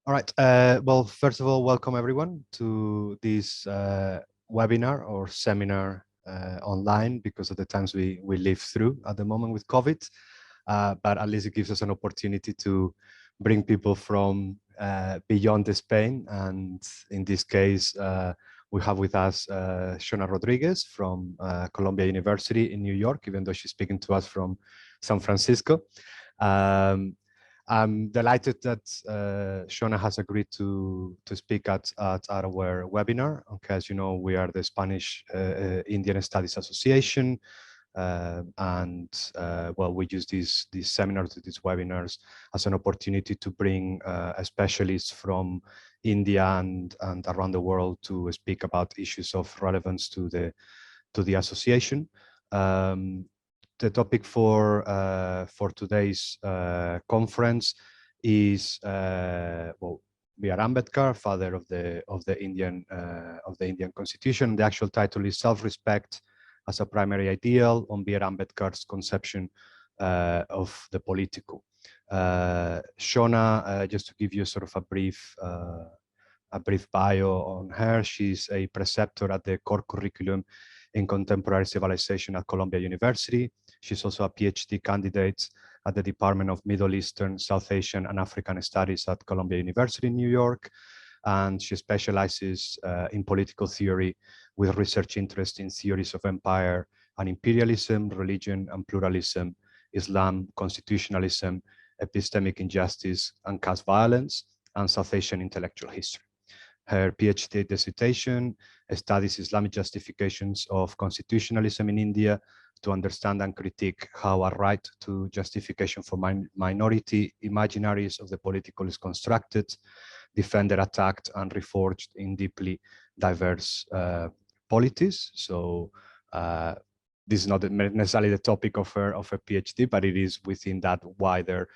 All right. Well, first of all, welcome everyone to this webinar or seminar online because of the times we live through at the moment with COVID. But at least it gives us an opportunity to bring people from beyond Spain. And in this case, we have with us Shaunna Rodrigues from Columbia University in New York, even though she's speaking to us from San Francisco. I'm delighted that Shaunna has agreed to speak at our webinar. Okay, as you know, we are the Spanish Indian Studies Association, and well, we use these seminars, these webinars, as an opportunity to bring specialists from India and around the world to speak about issues of relevance to the association. The topic for today's conference is well, B.R. Ambedkar, father of the Indian Constitution. The actual title is Self-Respect as a Primary Ideal on B.R. Ambedkar's conception of the political. Shaunna, just to give you sort of a brief bio on her, she's a preceptor at the core curriculum in contemporary civilization at Columbia University. She's also a PhD candidate at the Department of Middle Eastern, South Asian, and African Studies at Columbia University in New York. And she specializes in political theory with research interest in theories of empire and imperialism, religion and pluralism, Islam, constitutionalism, epistemic injustice and caste violence, and South Asian intellectual history. Her PhD dissertation studies Islamic justifications of constitutionalism in India to understand and critique how a right to justification for minority imaginaries of the political is constructed, defended, attacked, and reforged in deeply diverse polities. So this is not necessarily the topic of her PhD, but it is within that wider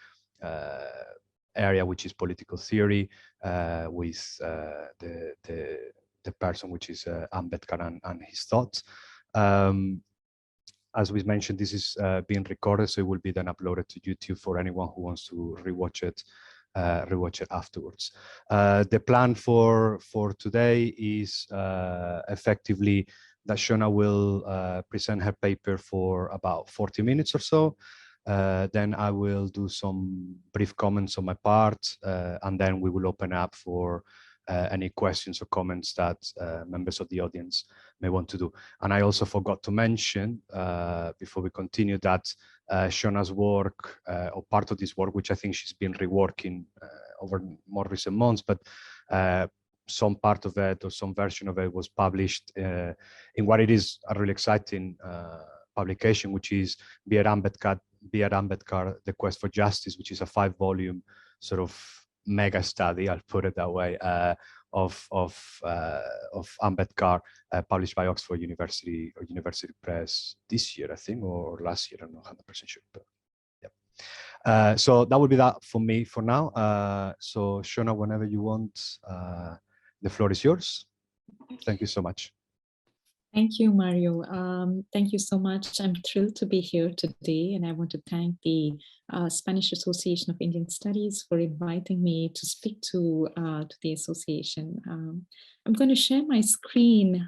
area, which is political theory, with the person which is Ambedkar and his thoughts. As we mentioned, this is being recorded, so it will be then uploaded to YouTube for anyone who wants to rewatch it afterwards. The plan for today is effectively that Shaunna will present her paper for about 40 minutes or so. Then I will do some brief comments on my part, and then we will open up for any questions or comments that members of the audience may want to do. And I also forgot to mention, before we continue, that Shaunna's work, or part of this work, which I think she's been reworking over more recent months, but some part of it or some version of it was published in what it is a really exciting publication, which is B.R. Ambedkar, The Quest for Justice, which is a 5-volume sort of mega study, I'll put it that way, of Ambedkar, published by Oxford University or University Press this year, I think, or last year. I'm not 100% sure, but yeah. So that would be that for me for now. So Shaunna, whenever you want, the floor is yours. Thank you so much. Thank you, Mario. Thank you so much. I'm thrilled to be here today, and I want to thank the Spanish Association of Indian Studies for inviting me to speak to the association. I'm going to share my screen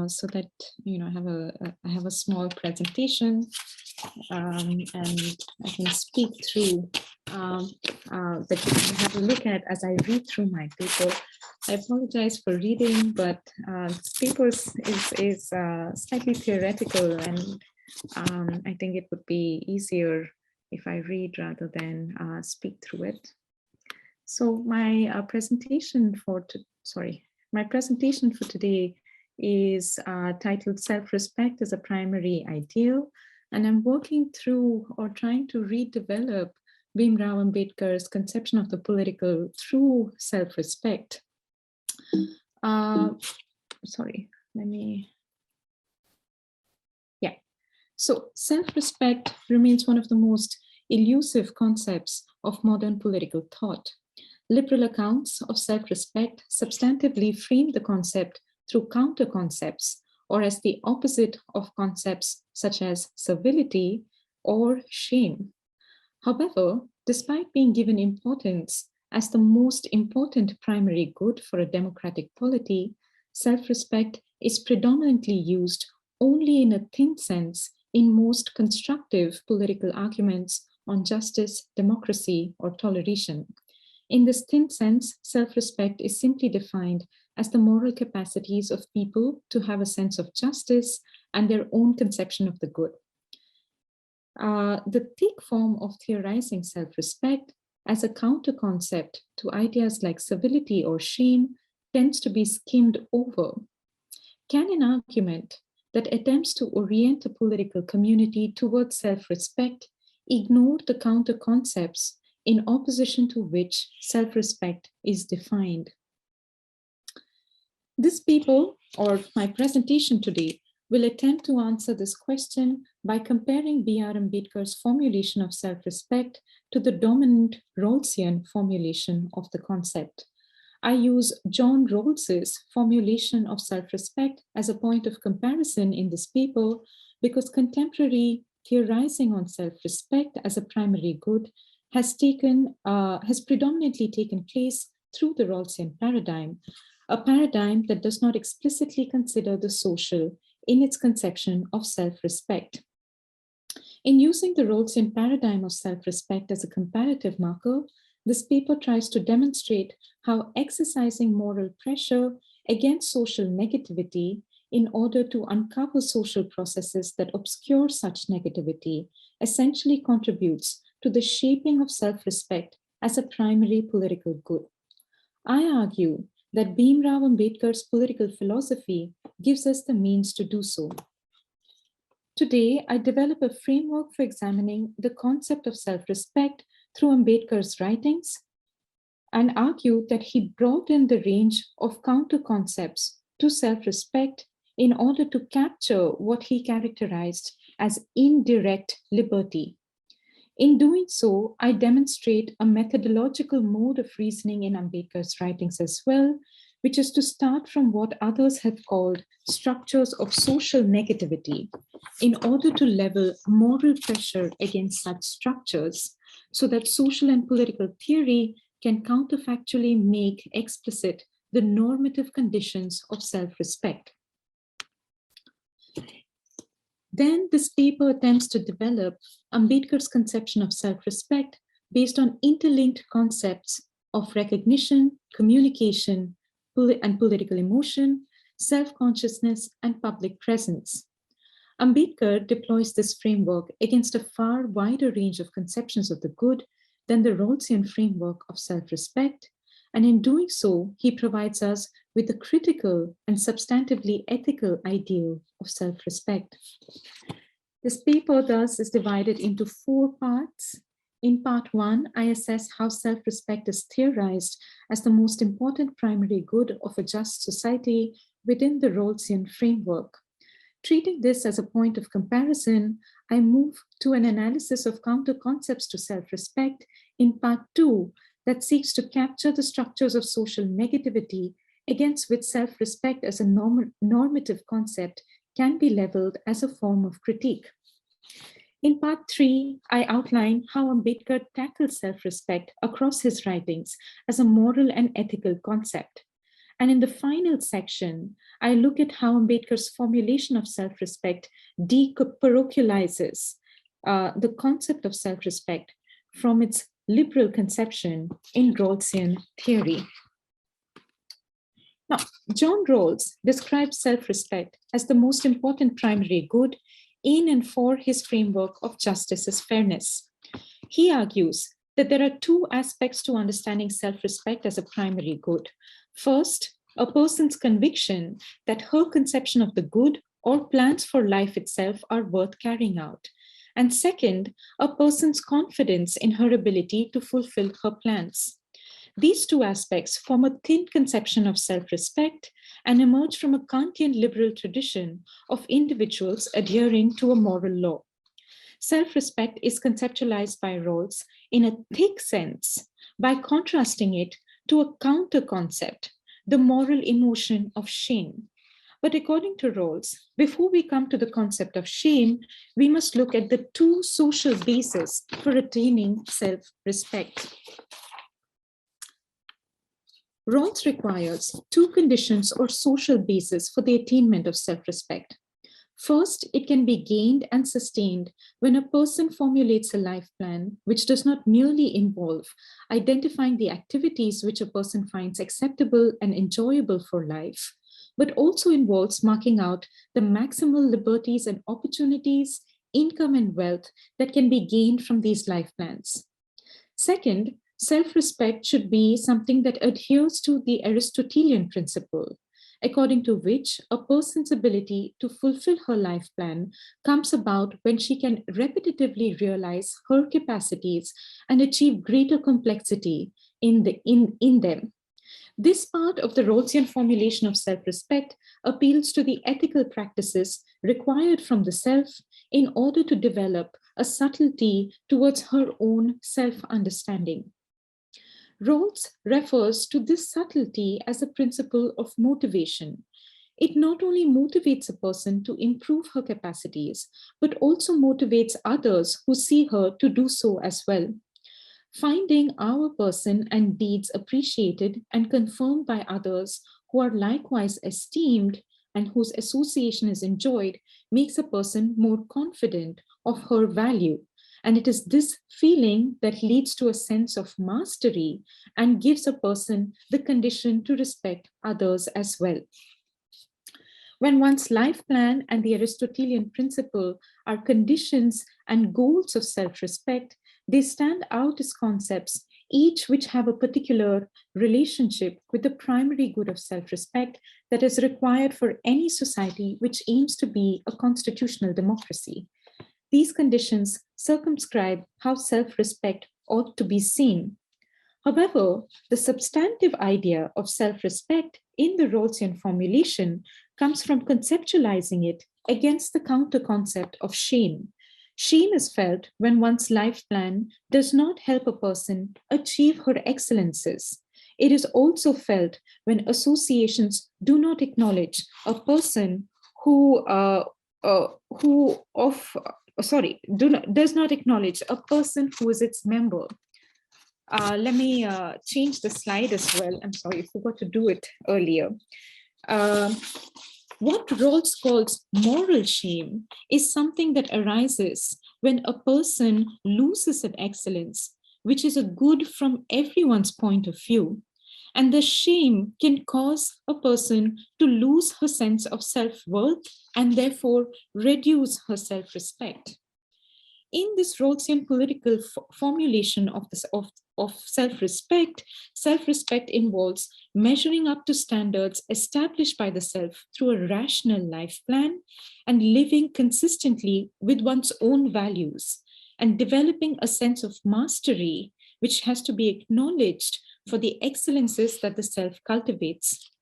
so that I have a small presentation, and I can speak through that you can have a look at as I read through my paper. I apologize for reading, but this paper is slightly theoretical, and I think it would be easier if I read rather than speak through it. So my presentation for today is titled Self-Respect as a Primary Ideal, and I'm working through or trying to redevelop Bhimrao Ambedkar's conception of the political through self-respect. So self-respect remains one of the most elusive concepts of modern political thought. Liberal accounts of self-respect substantively frame the concept through counter-concepts, or as the opposite of concepts such as servility or shame. However, despite being given importance as the most important primary good for a democratic polity, self-respect is predominantly used only in a thin sense in most constructive political arguments on justice, democracy, or toleration. In this thin sense, self-respect is simply defined as the moral capacities of people to have a sense of justice and their own conception of the good. The thick form of theorizing self-respect as a counter-concept to ideas like civility or shame tends to be skimmed over. Can an argument that attempts to orient a political community towards self-respect ignore the counter-concepts in opposition to which self-respect is defined? This paper, or my presentation today, will attempt to answer this question by comparing B.R. Ambedkar's formulation of self-respect to the dominant Rawlsian formulation of the concept. I use John Rawls's formulation of self-respect as a point of comparison in this paper because contemporary theorizing on self-respect as a primary good has predominantly taken place through the Rawlsian paradigm, a paradigm that does not explicitly consider the social in its conception of self-respect. In using the Rawlsian paradigm of self-respect as a comparative marker, this paper tries to demonstrate how exercising moral pressure against social negativity in order to uncover social processes that obscure such negativity essentially contributes to the shaping of self-respect as a primary political good. I argue that Bhimrao Ambedkar's political philosophy gives us the means to do so. Today, I develop a framework for examining the concept of self-respect through Ambedkar's writings and argue that he broadened the range of counter-concepts to self-respect in order to capture what he characterized as indirect liberty. In doing so, I demonstrate a methodological mode of reasoning in Ambedkar's writings as well, which is to start from what others have called structures of social negativity in order to level moral pressure against such structures so that social and political theory can counterfactually make explicit the normative conditions of self-respect. Then this paper attempts to develop Ambedkar's conception of self-respect based on interlinked concepts of recognition, communication, and political emotion, self-consciousness, and public presence. Ambedkar deploys this framework against a far wider range of conceptions of the good than the Rawlsian framework of self-respect, and in doing so, he provides us with a critical and substantively ethical ideal of self-respect. This paper thus is divided into 4 parts. In part 1, I assess how self-respect is theorized as the most important primary good of a just society within the Rawlsian framework. Treating this as a point of comparison, I move to an analysis of counter-concepts to self-respect in part 2 that seeks to capture the structures of social negativity against which self-respect as a normative concept can be leveled as a form of critique. In part 3, I outline how Ambedkar tackles self-respect across his writings as a moral and ethical concept. And in the final section, I look at how Ambedkar's formulation of self-respect deparochializes the concept of self-respect from its liberal conception in Rawlsian theory. Now, John Rawls describes self-respect as the most important primary good in and for his framework of justice as fairness. He argues that there are 2 aspects to understanding self-respect as a primary good. First, a person's conviction that her conception of the good or plans for life itself are worth carrying out. And second, a person's confidence in her ability to fulfill her plans. These 2 aspects form a thin conception of self-respect and emerge from a Kantian liberal tradition of individuals adhering to a moral law. Self-respect is conceptualized by Rawls in a thick sense by contrasting it to a counter-concept, the moral emotion of shame. But according to Rawls, before we come to the concept of shame, we must look at the 2 social bases for attaining self-respect. Rawls requires two conditions or social bases for the attainment of self-respect. First, it can be gained and sustained when a person formulates a life plan which does not merely involve identifying the activities which a person finds acceptable and enjoyable for life, but also involves marking out the maximal liberties and opportunities, income and wealth that can be gained from these life plans. Second, self-respect should be something that adheres to the Aristotelian principle, according to which a person's ability to fulfill her life plan comes about when she can repetitively realize her capacities and achieve greater complexity in them. This part of the Rawlsian formulation of self-respect appeals to the ethical practices required from the self in order to develop a subtlety towards her own self-understanding. Rawls refers to this subtlety as a principle of motivation. It not only motivates a person to improve her capacities, but also motivates others who see her to do so as well. Finding our person and deeds appreciated and confirmed by others who are likewise esteemed and whose association is enjoyed makes a person more confident of her value. And it is this feeling that leads to a sense of mastery and gives a person the condition to respect others as well. When one's life plan and the Aristotelian principle are conditions and goals of self-respect, they stand out as concepts, each which have a particular relationship with the primary good of self-respect that is required for any society which aims to be a constitutional democracy. These conditions circumscribe how self-respect ought to be seen. However, the substantive idea of self-respect in the Rawlsian formulation comes from conceptualizing it against the counter-concept of shame. Shame is felt when one's life plan does not help a person achieve her excellences. It is also felt when associations do not acknowledge a person does not acknowledge a person who is its member. Let me change the slide as well. I'm sorry, I forgot to do it earlier. What Rawls calls moral shame is something that arises when a person loses an excellence, which is a good from everyone's point of view. And the shame can cause a person to lose her sense of self-worth and therefore reduce her self-respect. In this Rawlsian political formulation of self-respect, self-respect involves measuring up to standards established by the self through a rational life plan and living consistently with one's own values and developing a sense of mastery, which has to be acknowledged for the excellences that the self cultivates.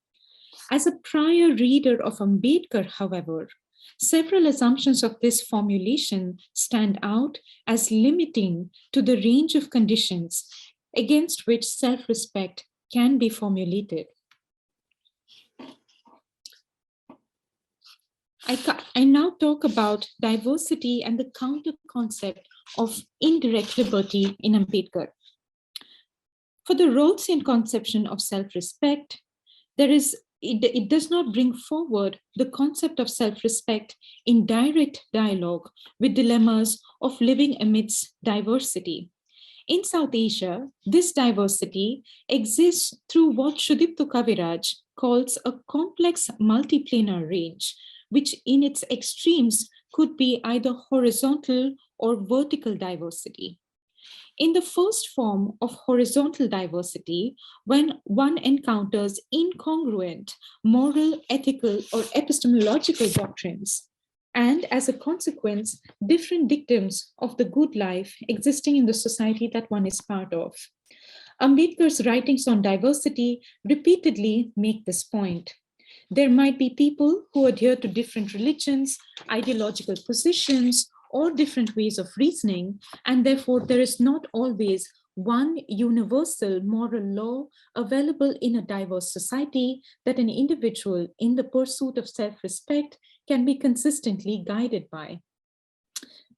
As a prior reader of Ambedkar, however, several assumptions of this formulation stand out as limiting to the range of conditions against which self-respect can be formulated. I now talk about diversity and the counter-concept of indirect liberty in Ambedkar. For the Rawlsian conception of self-respect, it does not bring forward the concept of self-respect in direct dialogue with dilemmas of living amidst diversity. In South Asia, this diversity exists through what Sudipto Kaviraj calls a complex multiplanar range, which in its extremes could be either horizontal or vertical diversity. In the first form of horizontal diversity, when one encounters incongruent moral, ethical, or epistemological doctrines, and as a consequence, different dictums of the good life existing in the society that one is part of. Ambedkar's writings on diversity repeatedly make this point. There might be people who adhere to different religions, ideological positions, or different ways of reasoning, and therefore there is not always one universal moral law available in a diverse society that an individual in the pursuit of self-respect can be consistently guided by.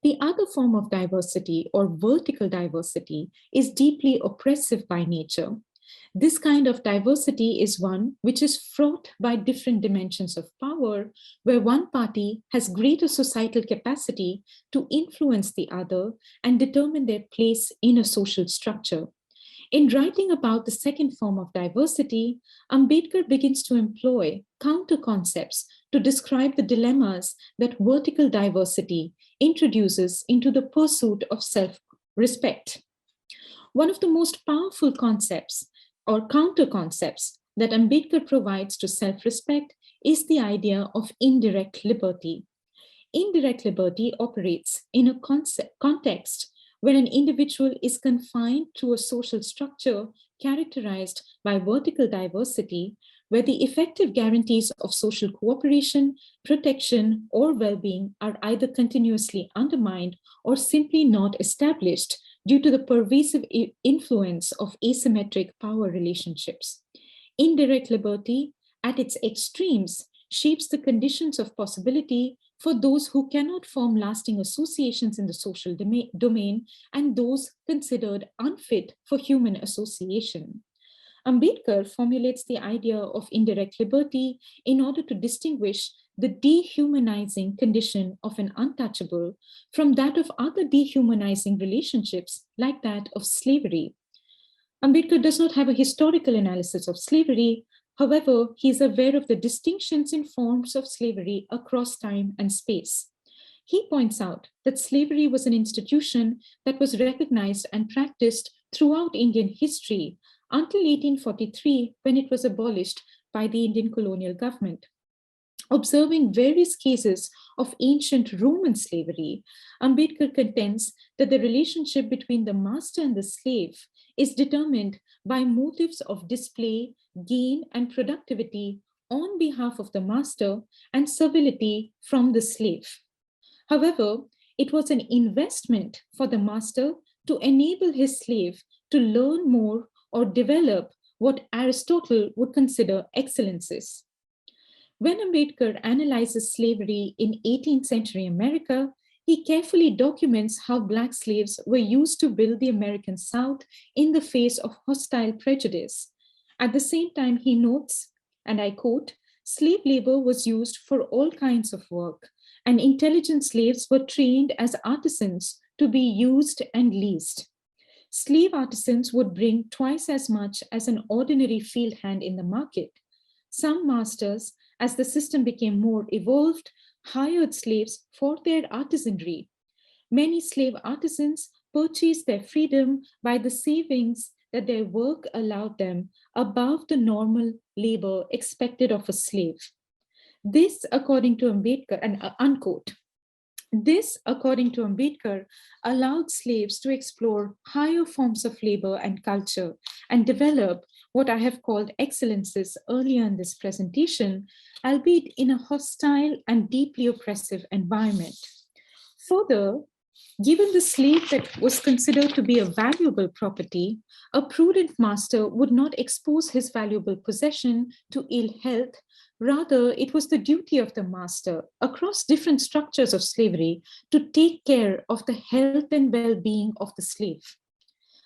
The other form of diversity, or vertical diversity, is deeply oppressive by nature. This kind of diversity is one which is fraught by different dimensions of power, where one party has greater societal capacity to influence the other and determine their place in a social structure. In writing about the second form of diversity, Ambedkar begins to employ counter concepts to describe the dilemmas that vertical diversity introduces into the pursuit of self-respect. One of the most powerful concepts or counter concepts that Ambedkar provides to self-respect is the idea of indirect liberty. Indirect liberty operates in a context where an individual is confined to a social structure characterized by vertical diversity, where the effective guarantees of social cooperation, protection, or well-being are either continuously undermined or simply not established due to the pervasive influence of asymmetric power relationships. Indirect liberty, at its extremes, shapes the conditions of possibility for those who cannot form lasting associations in the social domain and those considered unfit for human association. Ambedkar formulates the idea of indirect liberty in order to distinguish the dehumanizing condition of an untouchable from that of other dehumanizing relationships like that of slavery. Ambedkar does not have a historical analysis of slavery. However, he is aware of the distinctions in forms of slavery across time and space. He points out that slavery was an institution that was recognized and practiced throughout Indian history until 1843, when it was abolished by the Indian colonial government. Observing various cases of ancient Roman slavery, Ambedkar contends that the relationship between the master and the slave is determined by motives of display, gain, and productivity on behalf of the master and servility from the slave. However, it was an investment for the master to enable his slave to learn more or develop what Aristotle would consider excellences. When Ambedkar analyzes slavery in 18th century America, he carefully documents how Black slaves were used to build the American South in the face of hostile prejudice. At the same time, he notes, and I quote, "Slave labor was used for all kinds of work, and intelligent slaves were trained as artisans to be used and leased. Slave artisans would bring twice as much as an ordinary field hand in the market. Some masters, as the system became more evolved, hired slaves for their artisanry. Many slave artisans purchased their freedom by the savings that their work allowed them above the normal labor expected of a slave." This, according to Ambedkar, and unquote. This, according to Ambedkar, allowed slaves to explore higher forms of labor and culture and develop what I have called excellences earlier in this presentation, albeit in a hostile and deeply oppressive environment. Further, given the slave that was considered to be a valuable property, a prudent master would not expose his valuable possession to ill health. Rather, it was the duty of the master across different structures of slavery to take care of the health and well-being of the slave.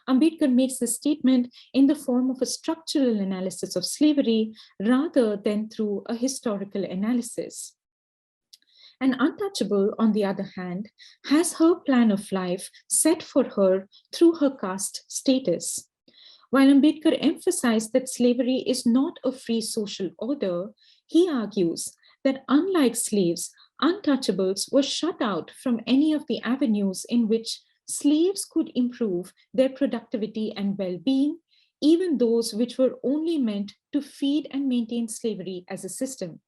Ambedkar makes this statement in the form of a structural analysis of slavery rather than through a historical analysis. An untouchable, on the other hand, has her plan of life set for her through her caste status. While Ambedkar emphasized that slavery is not a free social order, he argues that unlike slaves, untouchables were shut out from any of the avenues in which slaves could improve their productivity and well-being, even those which were only meant to feed and maintain slavery as a system.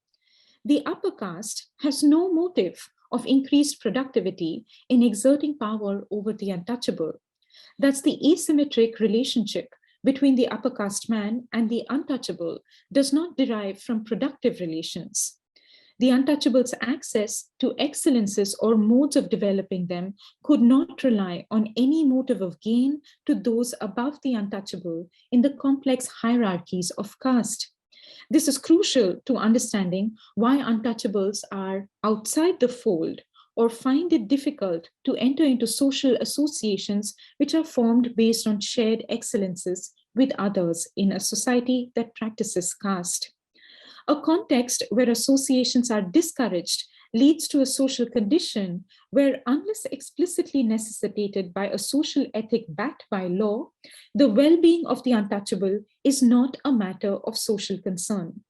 The upper caste has no motive of increased productivity in exerting power over the untouchable. Thus, the asymmetric relationship between the upper caste man and the untouchable does not derive from productive relations. The untouchable's access to excellences or modes of developing them could not rely on any motive of gain to those above the untouchable in the complex hierarchies of caste. This is crucial to understanding why untouchables are outside the fold or find it difficult to enter into social associations which are formed based on shared excellences with others in a society that practices caste. A context where associations are discouraged leads to a social condition where, unless explicitly necessitated by a social ethic backed by law, the well-being of the untouchable is not a matter of social concern.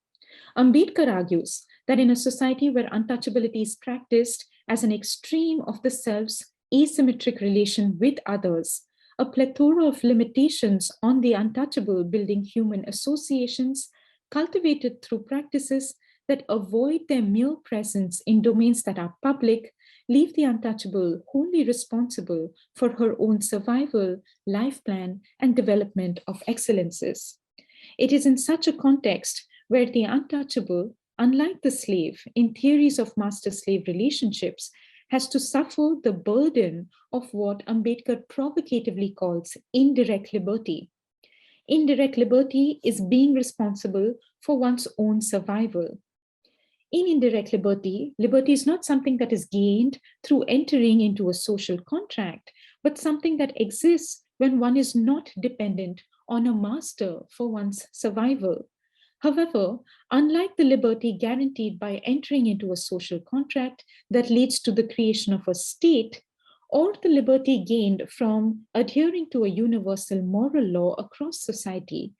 Ambedkar argues that in a society where untouchability is practiced as an extreme of the self's asymmetric relation with others, a plethora of limitations on the untouchable building human associations cultivated through practices that avoid their mere presence in domains that are public, leave the untouchable wholly responsible for her own survival, life plan, and development of excellences. It is in such a context where the untouchable, unlike the slave in theories of master-slave relationships, has to suffer the burden of what Ambedkar provocatively calls indirect liberty. Indirect liberty is being responsible for one's own survival. In indirect liberty, liberty is not something that is gained through entering into a social contract, but something that exists when one is not dependent on a master for one's survival. However, unlike the liberty guaranteed by entering into a social contract that leads to the creation of a state, or the liberty gained from adhering to a universal moral law across society,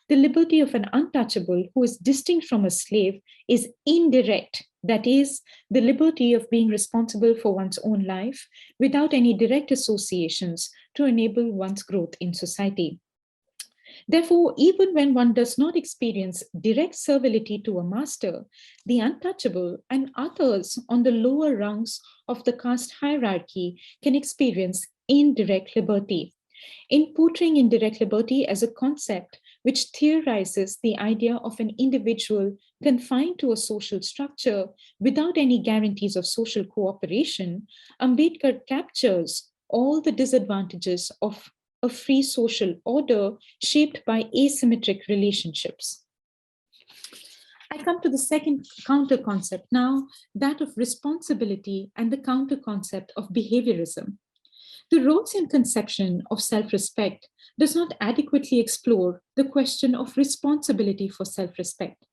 the liberty of an untouchable who is distinct from a slave is indirect. That is, the liberty of being responsible for one's own life without any direct associations to enable one's growth in society. Therefore, even when one does not experience direct servility to a master, the untouchable and others on the lower rungs of the caste hierarchy can experience indirect liberty. In portraying indirect liberty as a concept which theorizes the idea of an individual confined to a social structure without any guarantees of social cooperation, Ambedkar captures all the disadvantages of a free social order shaped by asymmetric relationships. I come to the second counter concept now, that of responsibility and the counter concept of behaviorism. The Rawlsian conception of self-respect does not adequately explore the question of responsibility for self-respect.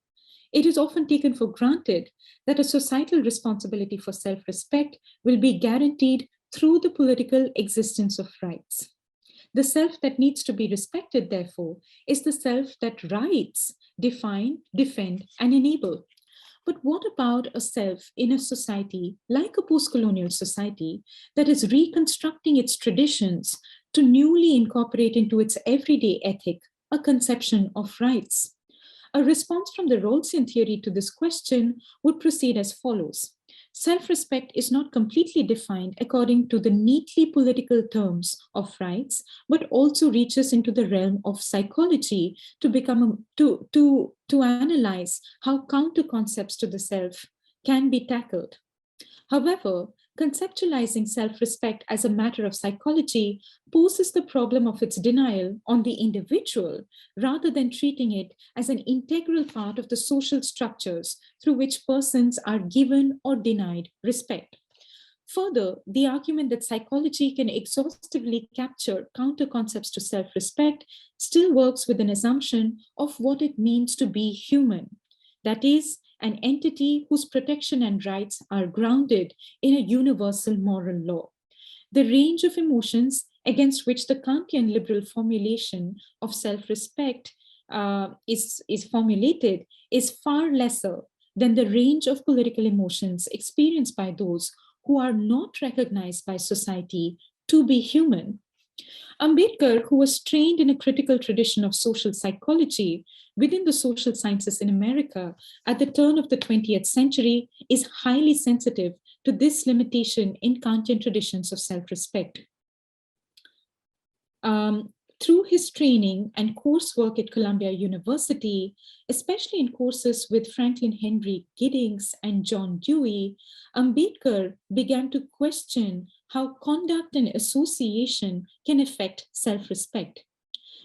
It is often taken for granted that a societal responsibility for self-respect will be guaranteed through the political existence of rights. The self that needs to be respected, therefore, is the self that rights define, defend, and enable. But what about a self in a society like a post-colonial society that is reconstructing its traditions to newly incorporate into its everyday ethic a conception of rights? A response from the Rawlsian theory to this question would proceed as follows. Self-respect is not completely defined according to the neatly political terms of rights, but also reaches into the realm of psychology to analyze how counter concepts to the self can be tackled. However, conceptualizing self-respect as a matter of psychology poses the problem of its denial on the individual rather than treating it as an integral part of the social structures through which persons are given or denied respect. Further, the argument that psychology can exhaustively capture counter concepts to self-respect still works with an assumption of what it means to be human. That is, an entity whose protection and rights are grounded in a universal moral law. The range of emotions against which the Kantian liberal formulation of self-respect is formulated is far lesser than the range of political emotions experienced by those who are not recognized by society to be human. Ambedkar, who was trained in a critical tradition of social psychology within the social sciences in America at the turn of the 20th century, is highly sensitive to this limitation in Kantian traditions of self-respect. Through his training and coursework at Columbia University, especially in courses with Franklin Henry Giddings and John Dewey, Ambedkar began to question how conduct and association can affect self-respect.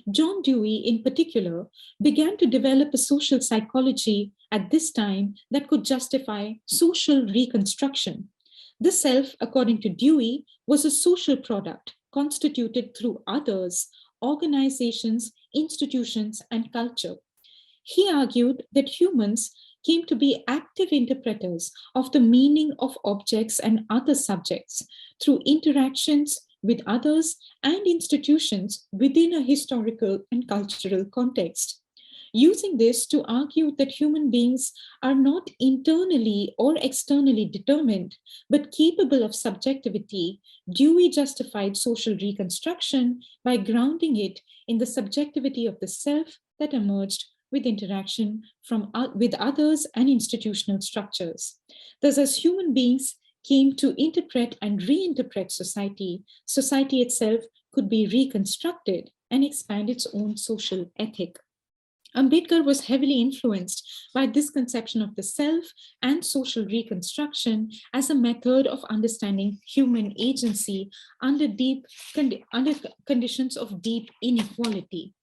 John Dewey, in particular, began to develop a social psychology at this time that could justify social reconstruction. The self, according to Dewey, was a social product constituted through others, organizations, institutions, and culture. He argued that humans came to be active interpreters of the meaning of objects and other subjects through interactions with others and institutions within a historical and cultural context. Using this to argue that human beings are not internally or externally determined, but capable of subjectivity, Dewey justified social reconstruction by grounding it in the subjectivity of the self that emerged with interaction with others and institutional structures. Thus, as human beings came to interpret and reinterpret society, society itself could be reconstructed and expand its own social ethic. Ambedkar was heavily influenced by this conception of the self and social reconstruction as a method of understanding human agency under conditions of deep inequality.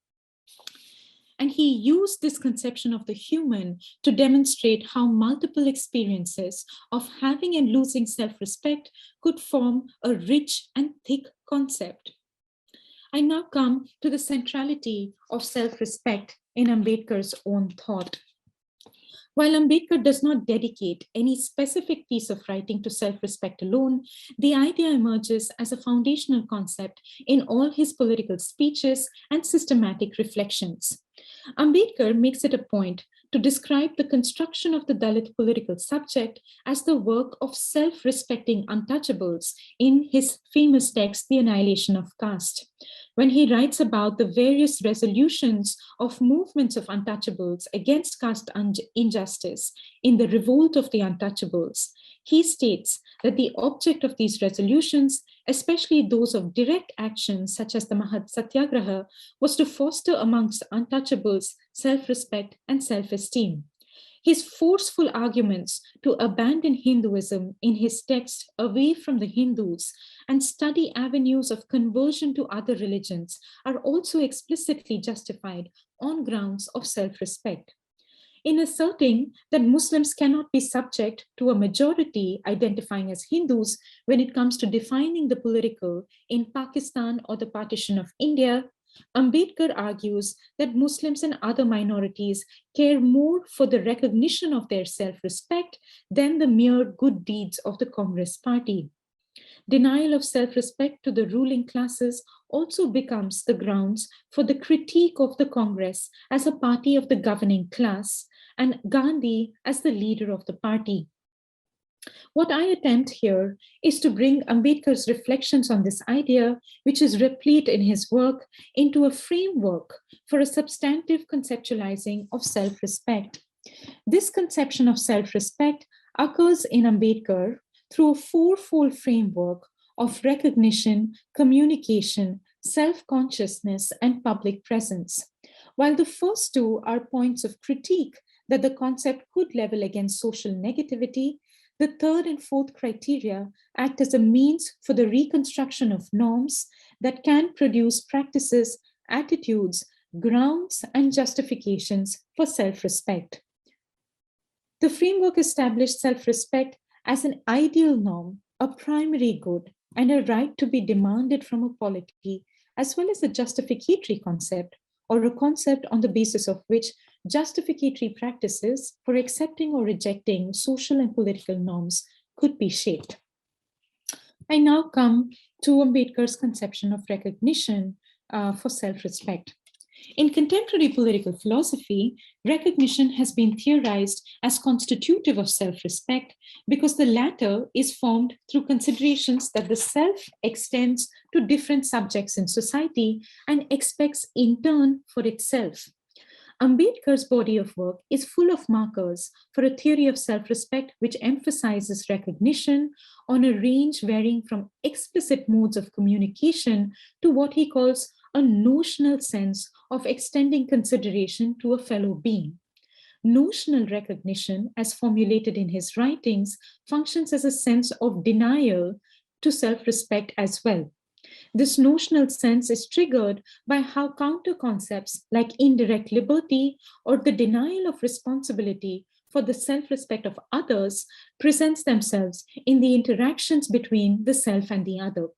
And he used this conception of the human to demonstrate how multiple experiences of having and losing self-respect could form a rich and thick concept. I now come to the centrality of self-respect in Ambedkar's own thought. While Ambedkar does not dedicate any specific piece of writing to self-respect alone, the idea emerges as a foundational concept in all his political speeches and systematic reflections. Ambedkar makes it a point to describe the construction of the Dalit political subject as the work of self-respecting untouchables in his famous text, The Annihilation of Caste. When he writes about the various resolutions of movements of untouchables against caste injustice in the revolt of the untouchables, he states that the object of these resolutions, especially those of direct action such as the Mahat Satyagraha, was to foster amongst untouchables self-respect and self-esteem. His forceful arguments to abandon Hinduism in his text away from the Hindus and study avenues of conversion to other religions are also explicitly justified on grounds of self-respect. In asserting that Muslims cannot be subject to a majority identifying as Hindus when it comes to defining the political in Pakistan or the partition of India, Ambedkar argues that Muslims and other minorities care more for the recognition of their self-respect than the mere good deeds of the Congress party. Denial of self-respect to the ruling classes also becomes the grounds for the critique of the Congress as a party of the governing class and Gandhi as the leader of the party. What I attempt here is to bring Ambedkar's reflections on this idea, which is replete in his work, into a framework for a substantive conceptualizing of self-respect. This conception of self-respect occurs in Ambedkar through a fourfold framework of recognition, communication, self-consciousness, and public presence. While the first two are points of critique that the concept could level against social negativity, the third and fourth criteria act as a means for the reconstruction of norms that can produce practices, attitudes, grounds, and justifications for self-respect. The framework established self-respect as an ideal norm, a primary good, and a right to be demanded from a polity, as well as a justificatory concept, or a concept on the basis of which justificatory practices for accepting or rejecting social and political norms could be shaped. I now come to Ambedkar's conception of recognition for self-respect. In contemporary political philosophy, recognition has been theorized as constitutive of self-respect because the latter is formed through considerations that the self extends to different subjects in society and expects in turn for itself. Ambedkar's body of work is full of markers for a theory of self-respect which emphasizes recognition on a range varying from explicit modes of communication to what he calls a notional sense of extending consideration to a fellow being. Notional recognition, as formulated in his writings, functions as a sense of denial to self-respect as well. This notional sense is triggered by how counter concepts like indirect liberty or the denial of responsibility for the self-respect of others presents themselves in the interactions between the self and the other.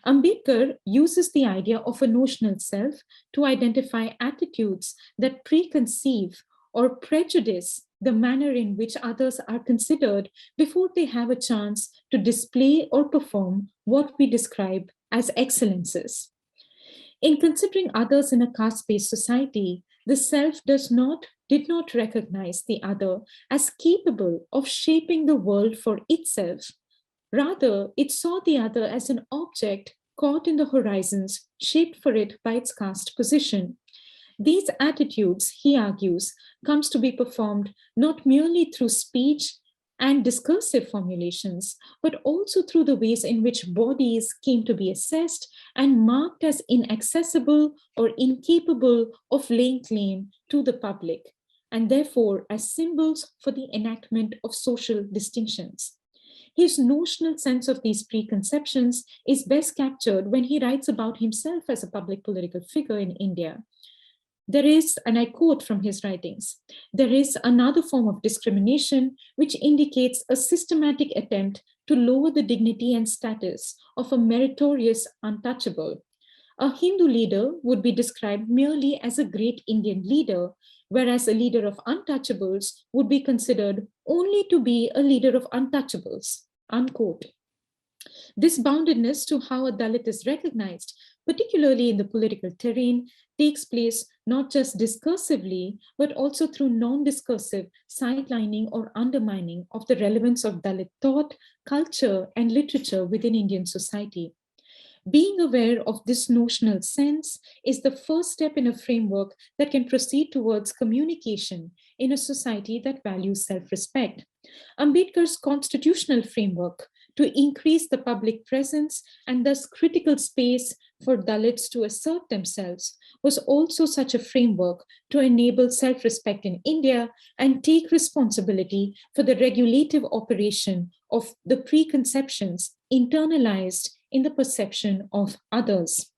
Ambedkar uses the idea of a notional self to identify attitudes that preconceive or prejudice the manner in which others are considered before they have a chance to display or perform what we describe as excellences. In considering others in a caste-based society, the self did not recognize the other as capable of shaping the world for itself. Rather, it saw the other as an object caught in the horizons shaped for it by its caste position. These attitudes, he argues, comes to be performed not merely through speech and discursive formulations, but also through the ways in which bodies came to be assessed and marked as inaccessible or incapable of laying claim to the public, and therefore as symbols for the enactment of social distinctions. His notional sense of these preconceptions is best captured when he writes about himself as a public political figure in India. There is, and I quote from his writings, there is another form of discrimination which indicates a systematic attempt to lower the dignity and status of a meritorious untouchable. A Hindu leader would be described merely as a great Indian leader, whereas a leader of untouchables would be considered only to be a leader of untouchables, unquote. This boundedness to how a Dalit is recognized, particularly in the political terrain, takes place not just discursively, but also through non-discursive sidelining or undermining of the relevance of Dalit thought, culture, and literature within Indian society. Being aware of this notional sense is the first step in a framework that can proceed towards communication in a society that values self-respect. Ambedkar's constitutional framework to increase the public presence and thus critical space for Dalits to assert themselves was also such a framework to enable self-respect in India and take responsibility for the regulative operation of the preconceptions internalized in the perception of others.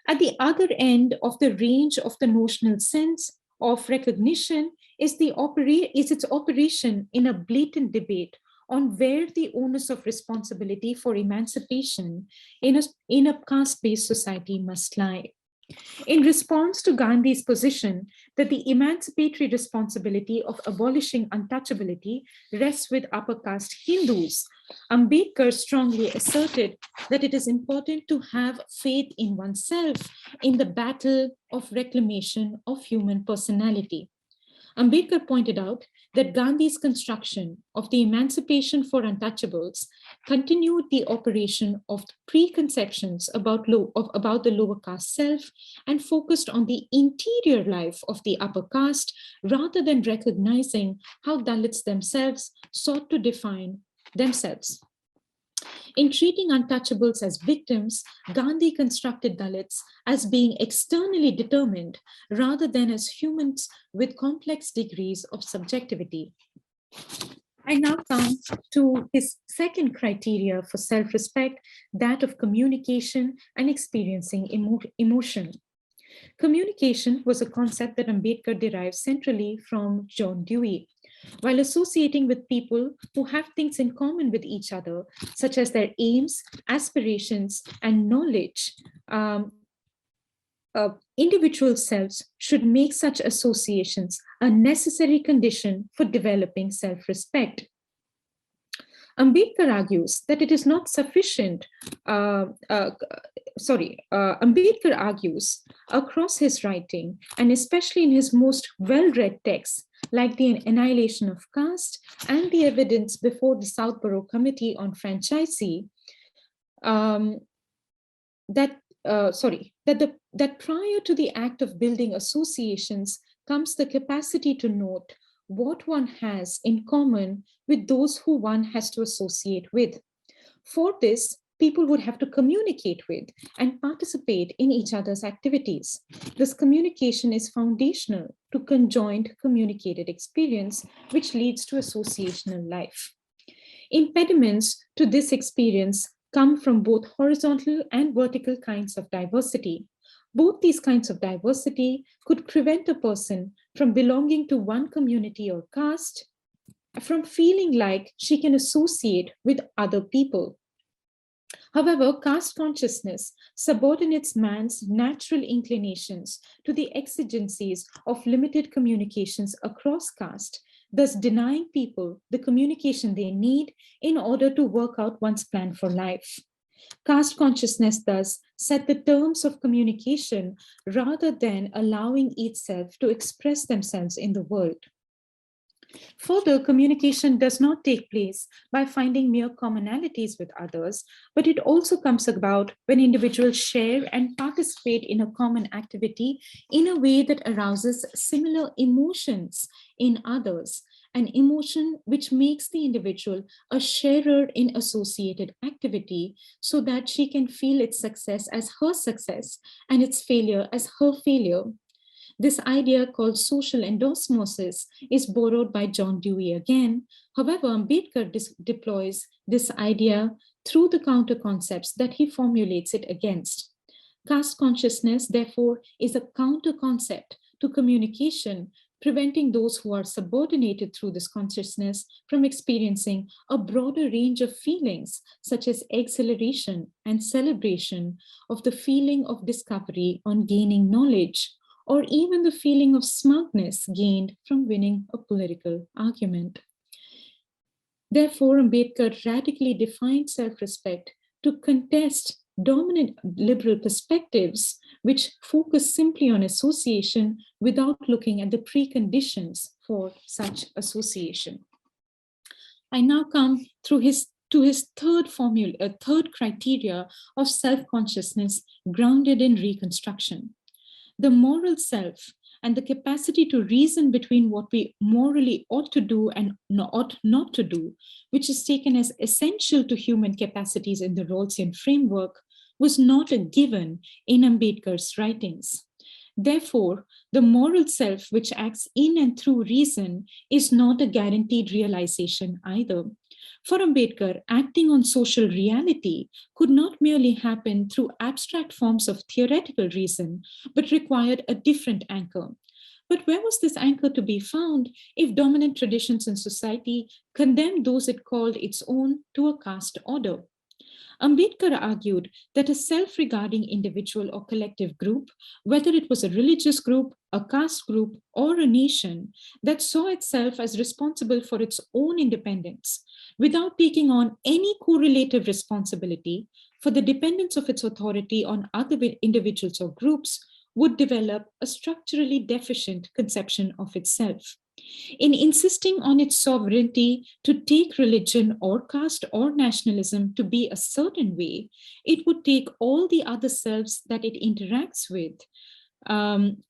At the other end of the range of the notional sense of recognition is its operation in a blatant debate on where the onus of responsibility for emancipation in a caste-based society must lie. In response to Gandhi's position that the emancipatory responsibility of abolishing untouchability rests with upper caste Hindus, Ambedkar strongly asserted that it is important to have faith in oneself in the battle of reclamation of human personality. Ambedkar pointed out that Gandhi's construction of the emancipation for untouchables continued the operation of preconceptions about the lower caste self and focused on the interior life of the upper caste rather than recognizing how Dalits themselves sought to define themselves. In treating untouchables as victims, Gandhi constructed Dalits as being externally determined rather than as humans with complex degrees of subjectivity. I now come to his second criteria for self-respect, that of communication and experiencing emotion. Communication was a concept that Ambedkar derived centrally from John Dewey. While associating with people who have things in common with each other, such as their aims, aspirations, and knowledge, individual selves should make such associations a necessary condition for developing self-respect. Ambedkar argues that it is not sufficient, Ambedkar argues across his writing, and especially in his most well-read texts, like the Annihilation of Caste and the evidence before the Southborough Committee on Franchisee, that prior to the act of building associations comes the capacity to note what one has in common with those who one has to associate with. For this, people would have to communicate with and participate in each other's activities. This communication is foundational to conjoined communicated experience, which leads to associational life. Impediments to this experience come from both horizontal and vertical kinds of diversity. Both these kinds of diversity could prevent a person from belonging to one community or caste, from feeling like she can associate with other people. However, caste consciousness subordinates man's natural inclinations to the exigencies of limited communications across caste, thus denying people the communication they need in order to work out one's plan for life. Caste consciousness thus set the terms of communication rather than allowing each self to express themselves in the world. Further, communication does not take place by finding mere commonalities with others, but it also comes about when individuals share and participate in a common activity in a way that arouses similar emotions in others, an emotion which makes the individual a sharer in associated activity so that she can feel its success as her success and its failure as her failure. This idea, called social endosmosis, is borrowed by John Dewey again. However, Ambedkar deploys this idea through the counter concepts that he formulates it against. Caste consciousness, therefore, is a counter concept to communication, preventing those who are subordinated through this consciousness from experiencing a broader range of feelings, such as exhilaration and celebration of the feeling of discovery on gaining knowledge, or even the feeling of smugness gained from winning a political argument. Therefore, Ambedkar radically defined self-respect to contest dominant liberal perspectives which focus simply on association without looking at the preconditions for such association. I now come to his third criteria of self-consciousness grounded in reconstruction. The moral self and the capacity to reason between what we morally ought to do and ought not to do, which is taken as essential to human capacities in the Rawlsian framework, was not a given in Ambedkar's writings. Therefore, the moral self, which acts in and through reason, is not a guaranteed realization either. For Ambedkar, acting on social reality could not merely happen through abstract forms of theoretical reason, but required a different anchor. But where was this anchor to be found if dominant traditions in society condemned those it called its own to a caste order? Ambedkar argued that a self-regarding individual or collective group, whether it was a religious group, a caste group, or a nation, that saw itself as responsible for its own independence, without taking on any correlative responsibility for the dependence of its authority on other individuals or groups, would develop a structurally deficient conception of itself. In insisting on its sovereignty to take religion or caste or nationalism to be a certain way, it would take all the other selves that it interacts with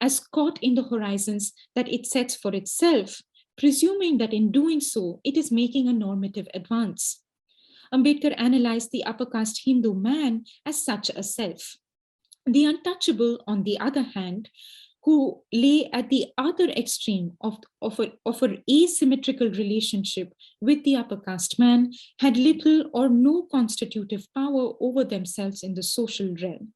as caught in the horizons that it sets for itself, presuming that in doing so, it is making a normative advance. Ambedkar analyzed the upper caste Hindu man as such a self. The untouchable, on the other hand, who lay at the other extreme of an asymmetrical relationship with the upper caste man, had little or no constitutive power over themselves in the social realm.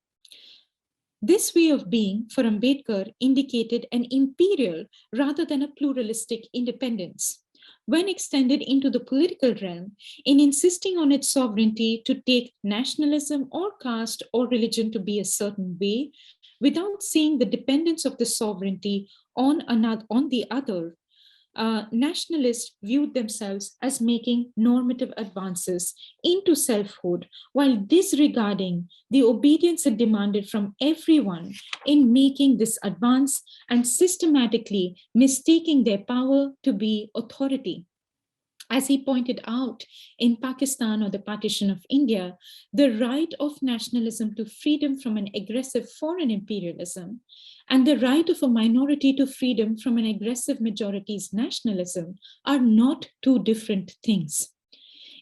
This way of being, for Ambedkar, indicated an imperial rather than a pluralistic independence. When extended into the political realm, in insisting on its sovereignty to take nationalism or caste or religion to be a certain way, without seeing the dependence of the sovereignty on the other, nationalists viewed themselves as making normative advances into selfhood while disregarding the obedience it demanded from everyone in making this advance and systematically mistaking their power to be authority. As he pointed out, in Pakistan or the partition of India, the right of nationalism to freedom from an aggressive foreign imperialism and the right of a minority to freedom from an aggressive majority's nationalism are not two different things.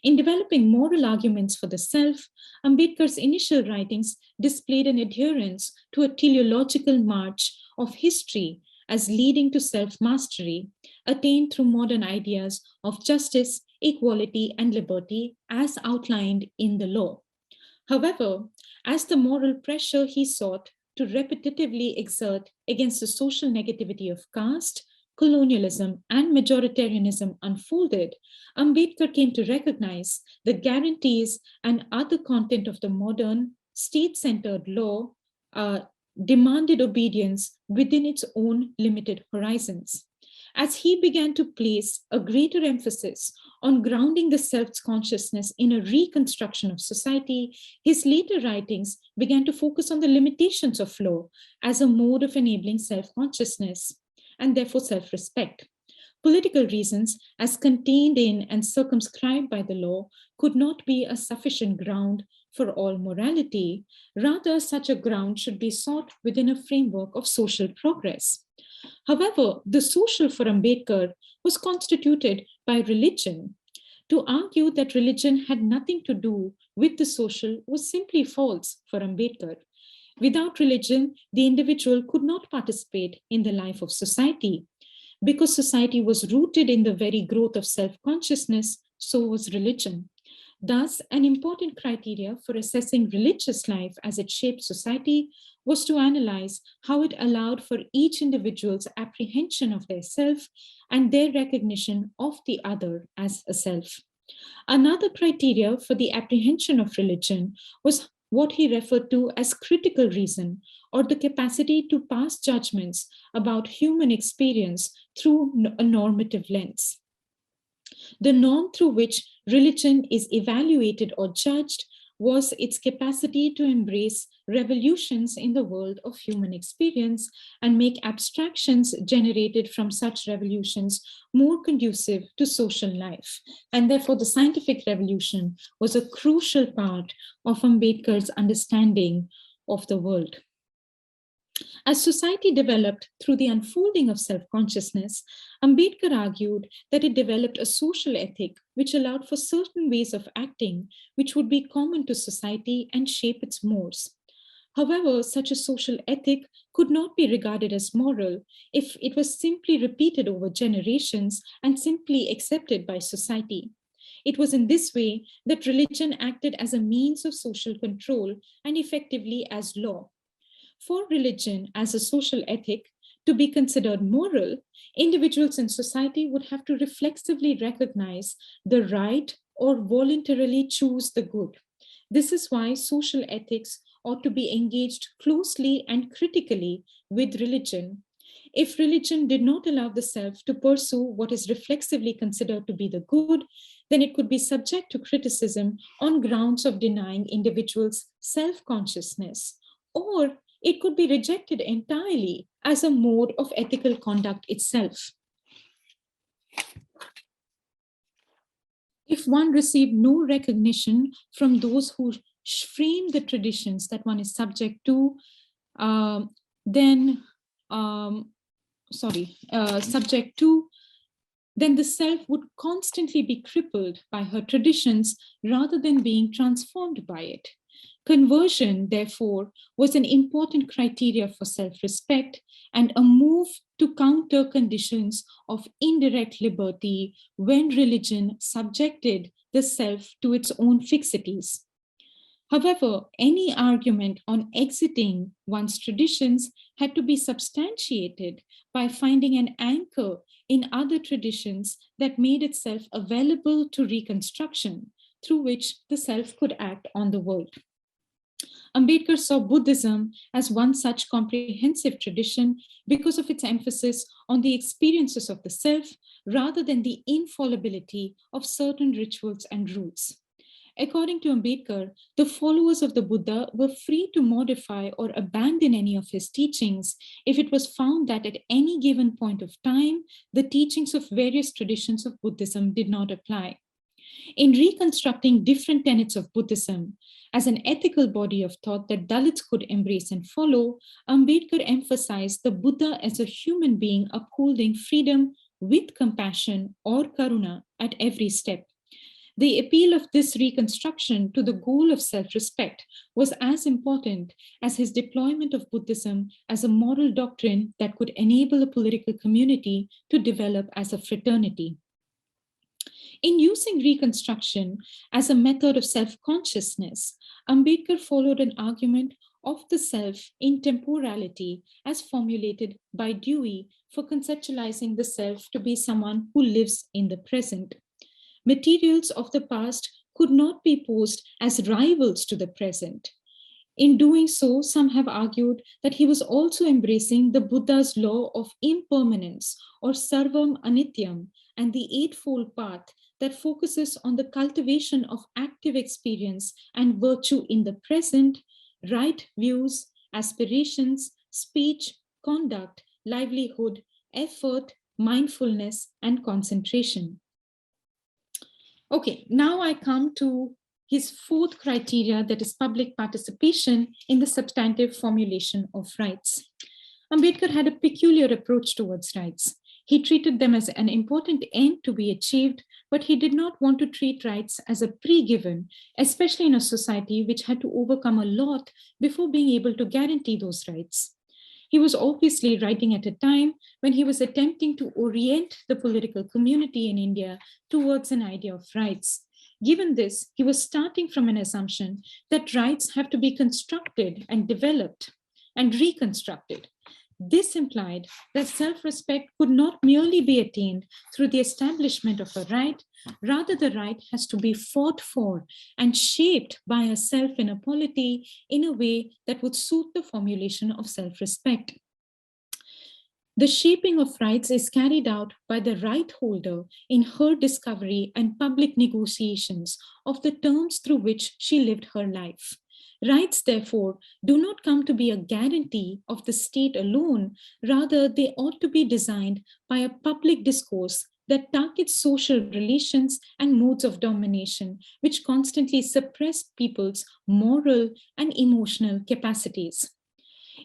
In developing moral arguments for the self, Ambedkar's initial writings displayed an adherence to a teleological march of history as leading to self-mastery, attained through modern ideas of justice, equality, and liberty as outlined in the law. However, as the moral pressure he sought to repetitively exert against the social negativity of caste colonialism, and majoritarianism unfolded, Ambedkar came to recognize the guarantees and other content of the modern state-centered law demanded obedience within its own limited horizons. As he began to place a greater emphasis on grounding the self's consciousness in a reconstruction of society, his later writings began to focus on the limitations of law as a mode of enabling self-consciousness and therefore self-respect. Political reasons, as contained in and circumscribed by the law, could not be a sufficient ground for all morality. Rather, such a ground should be sought within a framework of social progress. However, the social for Ambedkar was constituted by religion. To argue that religion had nothing to do with the social was simply false for Ambedkar. Without religion, the individual could not participate in the life of society. Because society was rooted in the very growth of self-consciousness, so was religion. Thus, an important criteria for assessing religious life as it shaped society was to analyze how it allowed for each individual's apprehension of their self and their recognition of the other as a self. Another criteria for the apprehension of religion was what he referred to as critical reason, or the capacity to pass judgments about human experience through a normative lens. The norm through which religion is evaluated or judged was its capacity to embrace revolutions in the world of human experience and make abstractions generated from such revolutions more conducive to social life. And therefore, the scientific revolution was a crucial part of Ambedkar's understanding of the world. As society developed through the unfolding of self-consciousness, Ambedkar argued that it developed a social ethic which allowed for certain ways of acting which would be common to society and shape its mores. However, such a social ethic could not be regarded as moral if it was simply repeated over generations and simply accepted by society. It was in this way that religion acted as a means of social control and effectively as law. For religion as a social ethic to be considered moral, individuals in society would have to reflexively recognize the right or voluntarily choose the good. This is why social ethics ought to be engaged closely and critically with religion. If religion did not allow the self to pursue what is reflexively considered to be the good, then it could be subject to criticism on grounds of denying individuals' self-consciousness, or it could be rejected entirely as a mode of ethical conduct itself. If one received no recognition from those who frame the traditions that one is subject to, then the self would constantly be crippled by her traditions rather than being transformed by it. Conversion, therefore, was an important criteria for self-respect and a move to counter conditions of indirect liberty when religion subjected the self to its own fixities. However, any argument on exiting one's traditions had to be substantiated by finding an anchor in other traditions that made itself available to reconstruction, through which the self could act on the world. Ambedkar saw Buddhism as one such comprehensive tradition because of its emphasis on the experiences of the self rather than the infallibility of certain rituals and rules. According to Ambedkar, the followers of the Buddha were free to modify or abandon any of his teachings if it was found that at any given point of time, the teachings of various traditions of Buddhism did not apply. In reconstructing different tenets of Buddhism as an ethical body of thought that Dalits could embrace and follow, Ambedkar emphasized the Buddha as a human being upholding freedom with compassion or karuna at every step. The appeal of this reconstruction to the goal of self-respect was as important as his deployment of Buddhism as a moral doctrine that could enable a political community to develop as a fraternity. In using reconstruction as a method of self-consciousness, Ambedkar followed an argument of the self in temporality as formulated by Dewey for conceptualizing the self to be someone who lives in the present. Materials of the past could not be posed as rivals to the present. In doing so, some have argued that he was also embracing the Buddha's law of impermanence or sarvam anityam and the eightfold path that focuses on the cultivation of active experience and virtue in the present, right views, aspirations, speech, conduct, livelihood, effort, mindfulness, and concentration. Okay, now I come to his fourth criteria, that is public participation in the substantive formulation of rights. Ambedkar had a peculiar approach towards rights. He treated them as an important end to be achieved, but he did not want to treat rights as a pre-given, especially in a society which had to overcome a lot before being able to guarantee those rights. He was obviously writing at a time when he was attempting to orient the political community in India towards an idea of rights. Given this, he was starting from an assumption that rights have to be constructed and developed and reconstructed. This implied that self-respect could not merely be attained through the establishment of a right, rather the right has to be fought for and shaped by a self in a polity in a way that would suit the formulation of self-respect. The shaping of rights is carried out by the right holder in her discovery and public negotiations of the terms through which she lived her life. Rights, therefore, do not come to be a guarantee of the state alone, rather they ought to be designed by a public discourse that targets social relations and modes of domination, which constantly suppress people's moral and emotional capacities.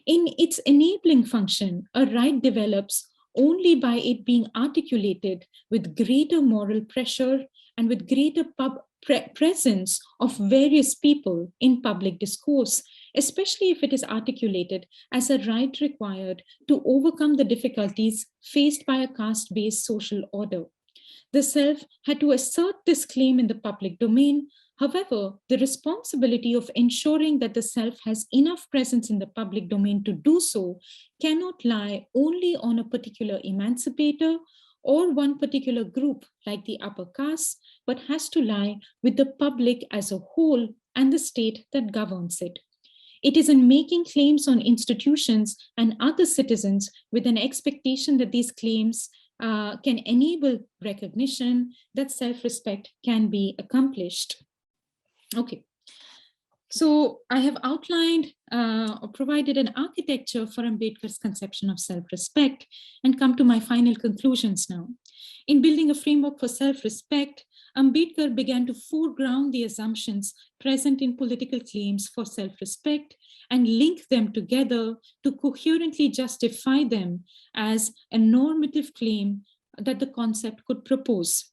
In its enabling function, a right develops only by it being articulated with greater moral pressure and with greater presence of various people in public discourse, especially if it is articulated as a right required to overcome the difficulties faced by a caste-based social order. The self had to assert this claim in the public domain. However, the responsibility of ensuring that the self has enough presence in the public domain to do so cannot lie only on a particular emancipator or one particular group like the upper caste, but has to lie with the public as a whole and the state that governs it. It is in making claims on institutions and other citizens with an expectation that these claims can enable recognition that self-respect can be accomplished. Okay, so I have outlined or provided an architecture for Ambedkar's conception of self-respect and come to my final conclusions now. In building a framework for self-respect, Ambedkar began to foreground the assumptions present in political claims for self-respect and link them together to coherently justify them as a normative claim that the concept could propose.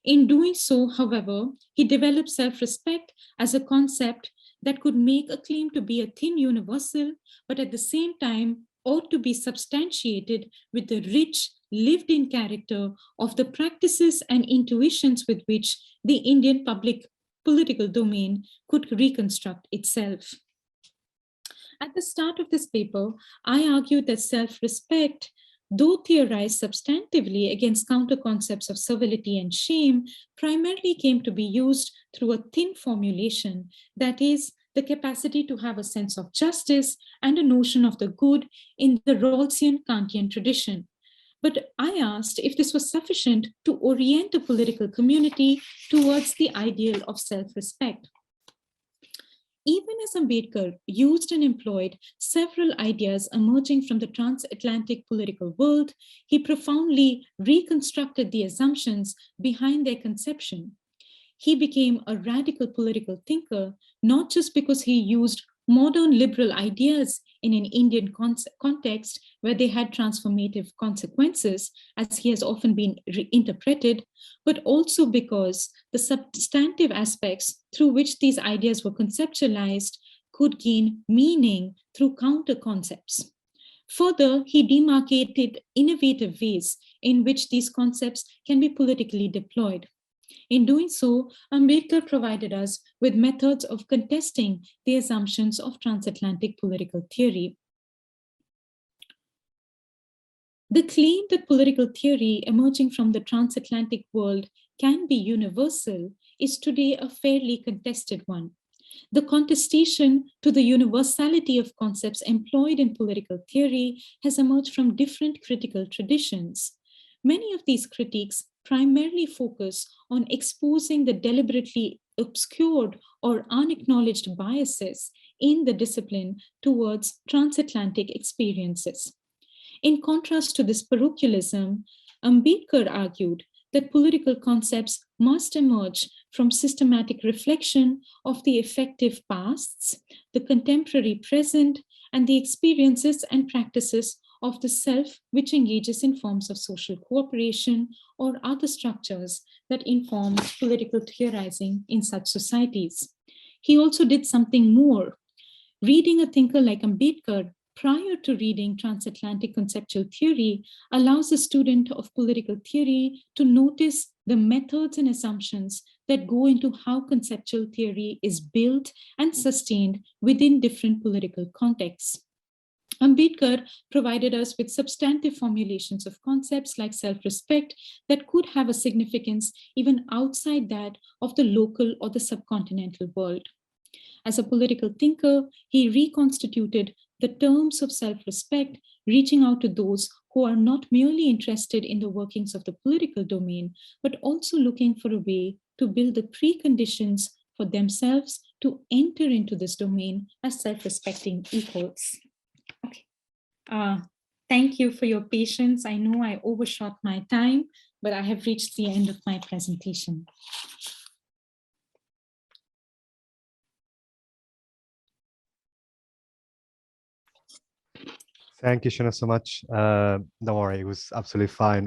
In doing so, however, he developed self-respect as a concept that could make a claim to be a thin universal, but at the same time ought to be substantiated with the rich, lived-in character of the practices and intuitions with which the Indian public political domain could reconstruct itself. At the start of this paper, I argued that self-respect, though theorized substantively against counter-concepts of servility and shame, primarily came to be used through a thin formulation, that is, the capacity to have a sense of justice and a notion of the good in the Rawlsian Kantian tradition. But I asked if this was sufficient to orient a political community towards the ideal of self-respect. Even as Ambedkar used and employed several ideas emerging from the transatlantic political world, he profoundly reconstructed the assumptions behind their conception. He became a radical political thinker, not just because he used modern liberal ideas in an Indian context where they had transformative consequences, as he has often been interpreted, but also because the substantive aspects through which these ideas were conceptualized could gain meaning through counter concepts. Further, he demarcated innovative ways in which these concepts can be politically deployed. In doing so, Ambedkar provided us with methods of contesting the assumptions of transatlantic political theory. The claim that political theory emerging from the transatlantic world can be universal is today a fairly contested one. The contestation to the universality of concepts employed in political theory has emerged from different critical traditions. Many of these critiques primarily focus on exposing the deliberately obscured or unacknowledged biases in the discipline towards transatlantic experiences. In contrast to this parochialism, Ambedkar argued that political concepts must emerge from systematic reflection of the effective pasts, the contemporary present, and the experiences and practices of the self which engages in forms of social cooperation or other structures that inform political theorizing in such societies. He also did something more. Reading a thinker like Ambedkar prior to reading transatlantic conceptual theory allows a student of political theory to notice the methods and assumptions that go into how conceptual theory is built and sustained within different political contexts. Ambedkar provided us with substantive formulations of concepts like self-respect that could have a significance even outside that of the local or the subcontinental world. As a political thinker, he reconstituted the terms of self-respect, reaching out to those who are not merely interested in the workings of the political domain, but also looking for a way to build the preconditions for themselves to enter into this domain as self-respecting equals. Okay. Thank you for your patience. I know I overshot my time, but I have reached the end of my presentation. Thank you, Shaunna, so much. Don't worry, it was absolutely fine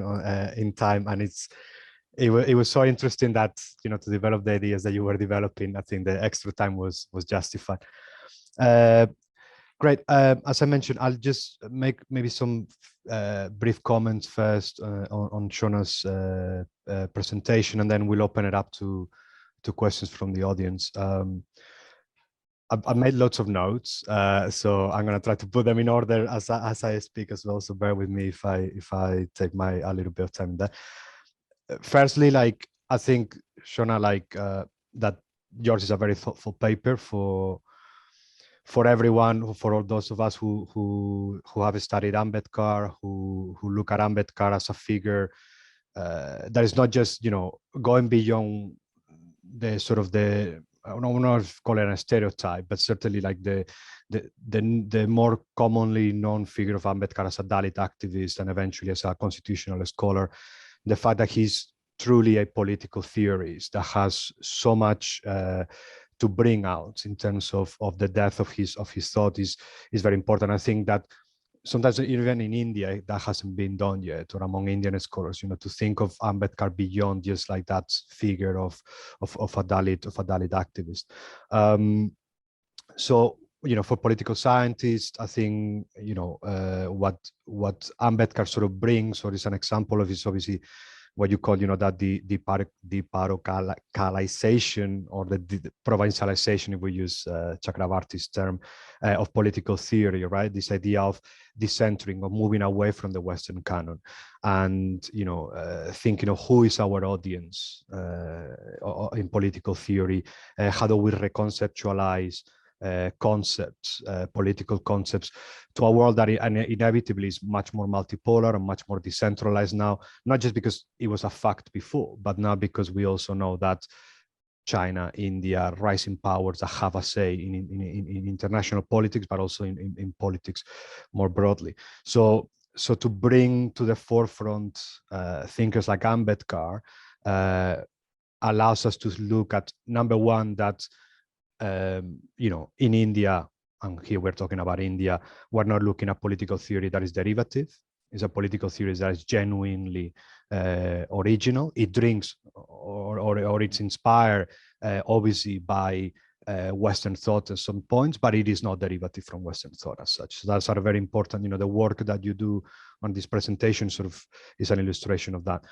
in time, and it was so interesting that to develop the ideas that you were developing. I think the extra time was justified. Great. As I mentioned, I'll just make maybe some brief comments first on Shaunna's presentation, and then we'll open it up to questions from the audience. I made lots of notes, so I'm gonna try to put them in order as I speak as well. So bear with me if I take a little bit of time there. Firstly, like I think Shaunna, that yours is a very thoughtful paper for everyone, for all those of us who have studied Ambedkar, who look at Ambedkar as a figure that is not just going beyond the sort of the, I don't know if call it a stereotype, but certainly like the more commonly known figure of Ambedkar as a Dalit activist and eventually as a constitutional scholar. The fact that he's truly a political theorist that has so much to bring out in terms of the depth of his thought is very important. I think that sometimes even in India that hasn't been done yet, or among Indian scholars, to think of Ambedkar beyond just like that figure of a Dalit activist. So for political scientists, I think what Ambedkar sort of brings, or is an example of, is obviously what you call that the parochialization or the provincialization, if we use Chakravarti's term, of political theory, right? This idea of decentering, of moving away from the Western canon, and thinking of who is our audience in political theory. How do we reconceptualize concepts, political concepts, to a world that inevitably is much more multipolar and much more decentralized now, not just because it was a fact before, but now because we also know that China, India, rising powers that have a say in international politics, but also in politics more broadly. So to bring to the forefront thinkers like Ambedkar allows us to look at, number one, that in India, and here we're talking about India, we're not looking at political theory that is derivative. It's a political theory that is genuinely original. It drinks or it's inspired, obviously, by Western thought at some points, but it is not derivative from Western thought as such. So that's sort of very important. The work that you do on this presentation sort of is an illustration of that.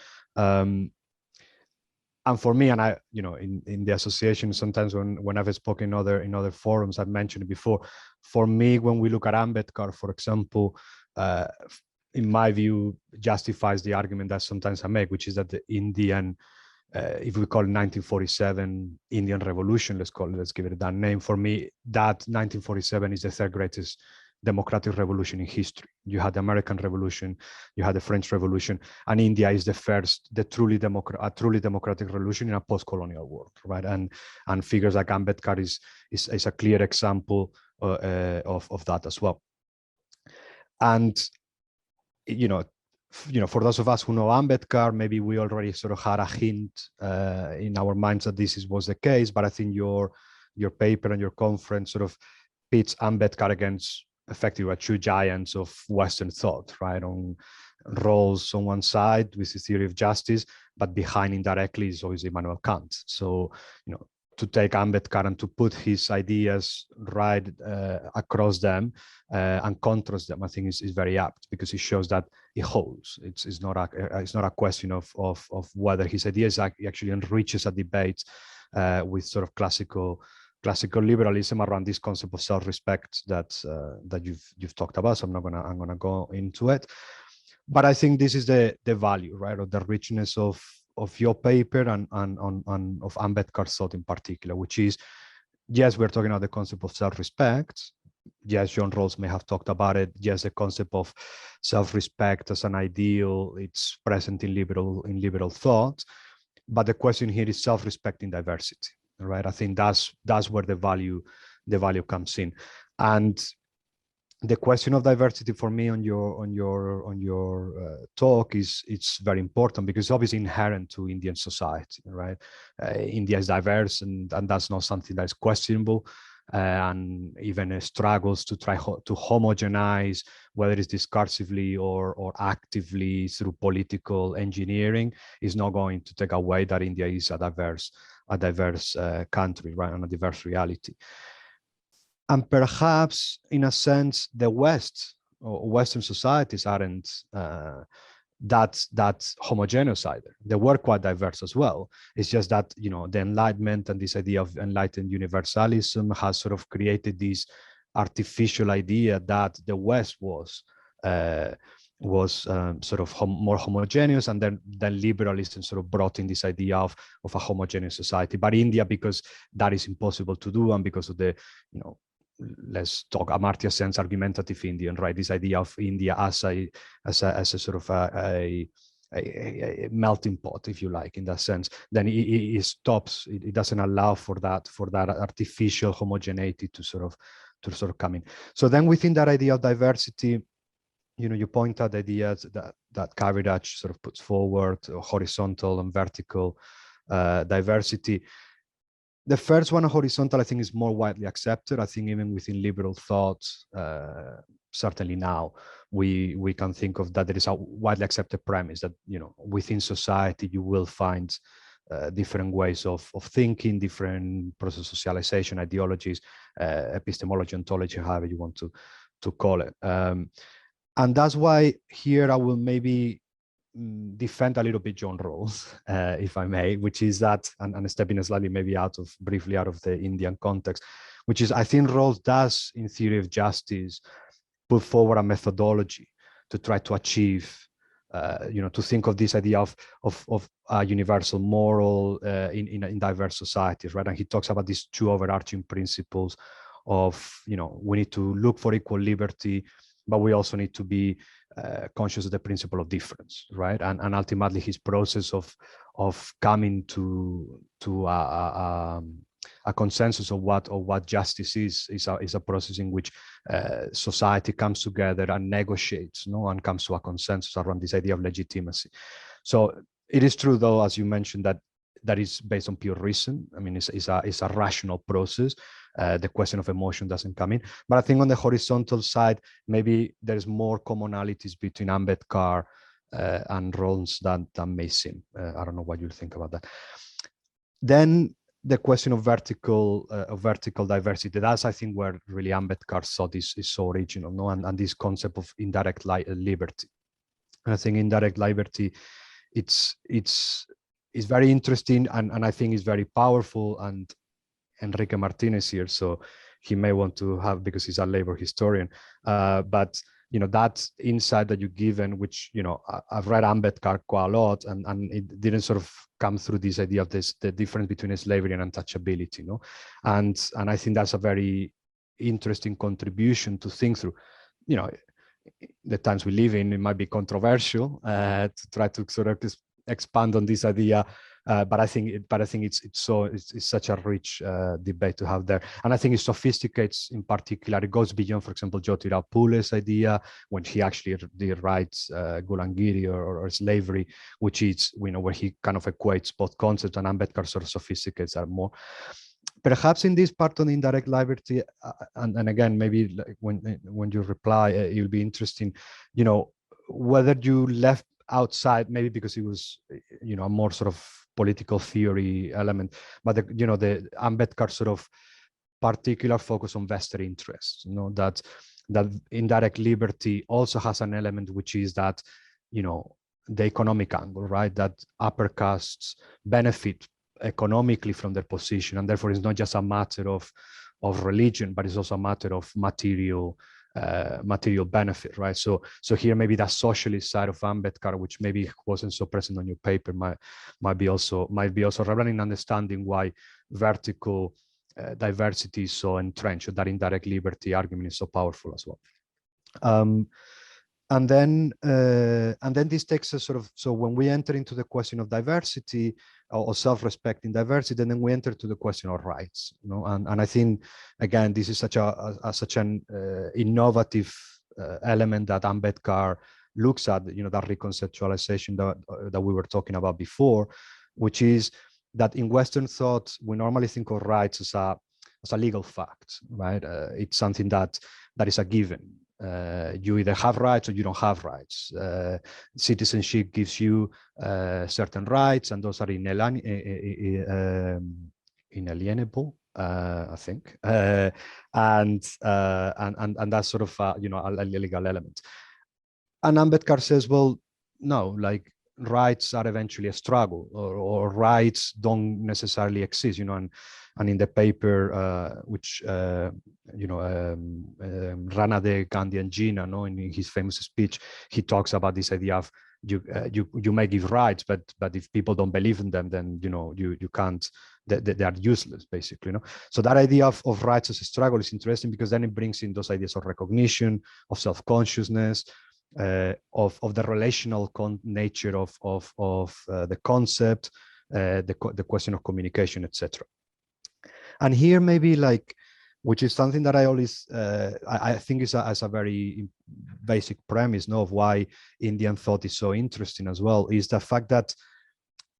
And for me, and I, in the association, sometimes when I've spoken in other forums, I've mentioned it before. For me, when we look at Ambedkar, for example, in my view, justifies the argument that sometimes I make, which is that the Indian, if we call it 1947 Indian Revolution, let's give it that name. For me, that 1947 is the third greatest democratic revolution in history. You had the American Revolution, you had the French Revolution, and India is the first, a truly democratic revolution in a post-colonial world, right? And figures like Ambedkar is a clear example of that as well. And for those of us who know Ambedkar, maybe we already sort of had a hint in our minds that was the case. But I think your paper and your conference sort of pits Ambedkar against effectively two giants of Western thought, right? On Rawls on one side with the theory of justice, but behind indirectly is always Immanuel Kant. So, to take Ambedkar and to put his ideas right across them and contrast them, I think is very apt, because it shows that it holds. It's not a question of whether his ideas actually enriches a debate with sort of classical liberalism around this concept of self-respect that you've talked about. So I'm gonna go into it, but I think this is the value, right, of the richness of your paper and of Ambedkar's thought in particular, which is, yes, we're talking about the concept of self-respect. Yes, John Rawls may have talked about it. Yes, the concept of self-respect as an ideal, it's present in liberal thought. But the question here is self-respect in diversity, right? I think that's where the value comes in. And the question of diversity for me on your talk it's very important, because it's obviously inherent to Indian society, right? India is diverse, and that's not something that is questionable, and even struggles to try to homogenize, whether it's discursively or actively through political engineering, is not going to take away that India is a diverse country, right, and a diverse reality. And perhaps, in a sense, the West or Western societies aren't that homogeneous either. They were quite diverse as well. It's just that, the Enlightenment and this idea of enlightened universalism has sort of created this artificial idea that the West was sort of more homogeneous, and then liberalism sort of brought in this idea of a homogeneous society. But India, because that is impossible to do, and because of the, let's talk Amartya Sen's argumentative Indian, right? This idea of India as a sort of a melting pot, if you like, in that sense, then it stops. It doesn't allow for that artificial homogeneity to sort of come in. So then within that idea of diversity, you point out ideas that Kaviraj sort of puts forward, horizontal and vertical diversity. The first one, horizontal, I think is more widely accepted. I think even within liberal thought, certainly now, we can think of that there is a widely accepted premise that, within society, you will find different ways of thinking, different process of socialization, ideologies, epistemology, ontology, however you want to call it. And that's why here I will maybe defend a little bit John Rawls, if I may, which is that, and stepping slightly maybe briefly out of the Indian context, which is, I think Rawls does, in theory of justice, put forward a methodology to try to achieve, to think of this idea of a universal moral in diverse societies, right? And he talks about these two overarching principles of, we need to look for equal liberty, but we also need to be conscious of the principle of difference, right? And ultimately, his process of coming to a consensus of what justice is a process in which society comes together and negotiates, and comes to a consensus around this idea of legitimacy. So it is true, though, as you mentioned, that is based on pure reason. I mean, it's a rational process. The question of emotion doesn't come in. But I think on the horizontal side, maybe there's more commonalities between Ambedkar and Rawls than may seem. I don't know what you think about that. Then the question of vertical diversity, that's, I think, where really Ambedkar's thought is so original, no? And this concept of indirect liberty. And I think indirect liberty, it's very interesting, and I think it's very powerful. And Enrique Martinez here, so he may want to have, because he's a labor historian, but that insight that you given, which, I've read Ambedkar quite a lot, and it didn't sort of come through this idea of the difference between slavery and untouchability, and I think that's a very interesting contribution to think through. The times we live in, it might be controversial to try to sort of expand on this idea, but I think it's such a rich debate to have there, and I think it sophisticates in particular. It goes beyond, for example, Jyotirao Phule's idea when he actually writes Gulangiri or slavery, which is where he kind of equates both concepts, and Ambedkar sort of sophisticates that more. Perhaps in this part on indirect liberty, and again, maybe like when you reply, it'll be interesting, whether you left outside, maybe because it was, a more sort of political theory element, but the Ambedkar sort of particular focus on vested interests, that indirect liberty also has an element, which is that, the economic angle, right? That upper castes benefit economically from their position, and therefore it's not just a matter of religion, but it's also a matter of material benefit, right? So here maybe that socialist side of Ambedkar, which maybe wasn't so present on your paper, might be also relevant in understanding why vertical diversity is so entrenched, that indirect liberty argument is so powerful as well. And then this takes us sort of, so when we enter into the question of diversity or self-respect in diversity, then we enter to the question of rights, and I think, again, this is such an innovative element that Ambedkar looks at, that reconceptualization that we were talking about before, which is that in Western thought, we normally think of rights as a legal fact, right? It's something that is a given. You either have rights or you don't have rights. Citizenship gives you certain rights, and those are inalienable, I think, and that's sort of a legal element. And Ambedkar says, well, no, like rights are eventually a struggle, or rights don't necessarily exist, and in the paper, which Rana de Gandhi and Gina, in his famous speech, he talks about this idea of you may give rights, but if people don't believe in them, then you can't. They are useless, basically. So that idea of rights as a struggle is interesting, because then it brings in those ideas of recognition, of self-consciousness, of the relational nature of the concept, the question of communication, etc. And here maybe which is something that I always I think is as a very basic premise of why Indian thought is so interesting as well, is the fact that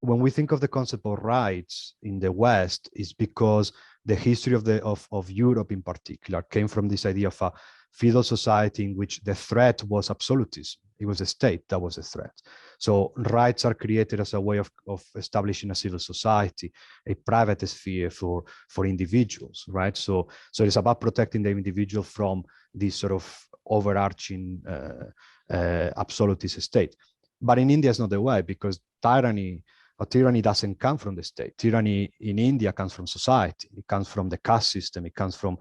when we think of the concept of rights in the West, is because the history of Europe in particular came from this idea of a feudal society in which the threat was absolutism. It was the state that was a threat. So rights are created as a way of establishing a civil society, a private sphere for individuals, right? So it's about protecting the individual from this sort of overarching absolutist state. But in India, it's not the way, because tyranny doesn't come from the state. Tyranny in India comes from society. It comes from the caste system. It comes from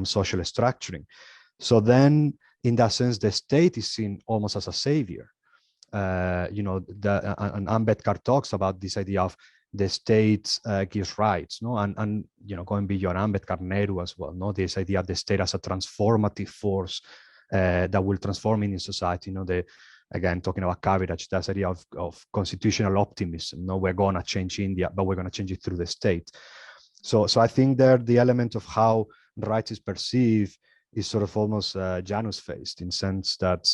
social structuring. So then, in that sense, the state is seen almost as a savior. And Ambedkar talks about this idea of the state gives rights, and going beyond Ambedkar, Nehru as well, this idea of the state as a transformative force that will transform Indian society. Again, talking about Kaviraj, that idea of constitutional optimism. We're going to change India, but we're going to change it through the state. So I think there the element of how rights is perceived is sort of almost Janus-faced, in sense that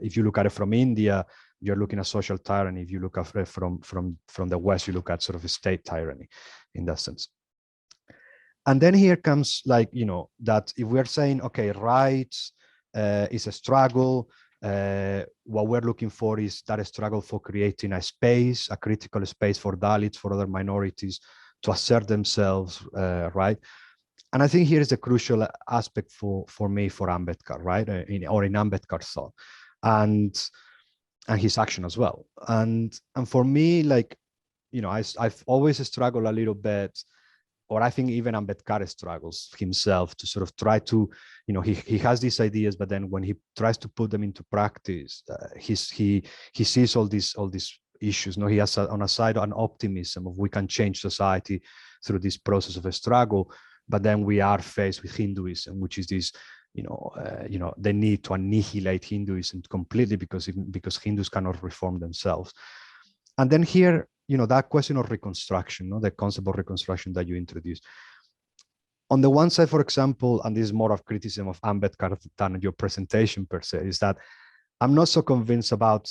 if you look at it from India, you're looking at social tyranny. If you look at it from the West, you look at sort of a state tyranny in that sense. And then here comes that if we're saying, okay, rights is a struggle, what we're looking for is that a struggle for creating a space, a critical space for Dalits, for other minorities to assert themselves, right? And I think here is the crucial aspect for me, for Ambedkar, right? In Ambedkar thought, and his action as well. And for me, I've always struggled a little bit or I think even Ambedkar struggles himself to sort of try to, he has these ideas, but then when he tries to put them into practice, he sees all these issues. He has on a side an optimism of we can change society through this process of a struggle, but then we are faced with Hinduism, which is this, the need to annihilate Hinduism completely because Hindus cannot reform themselves. And then here, that question of reconstruction, the concept of reconstruction that you introduced. On the one side, for example, and this is more of criticism of Ambedkar than your presentation per se, is that I'm not so convinced about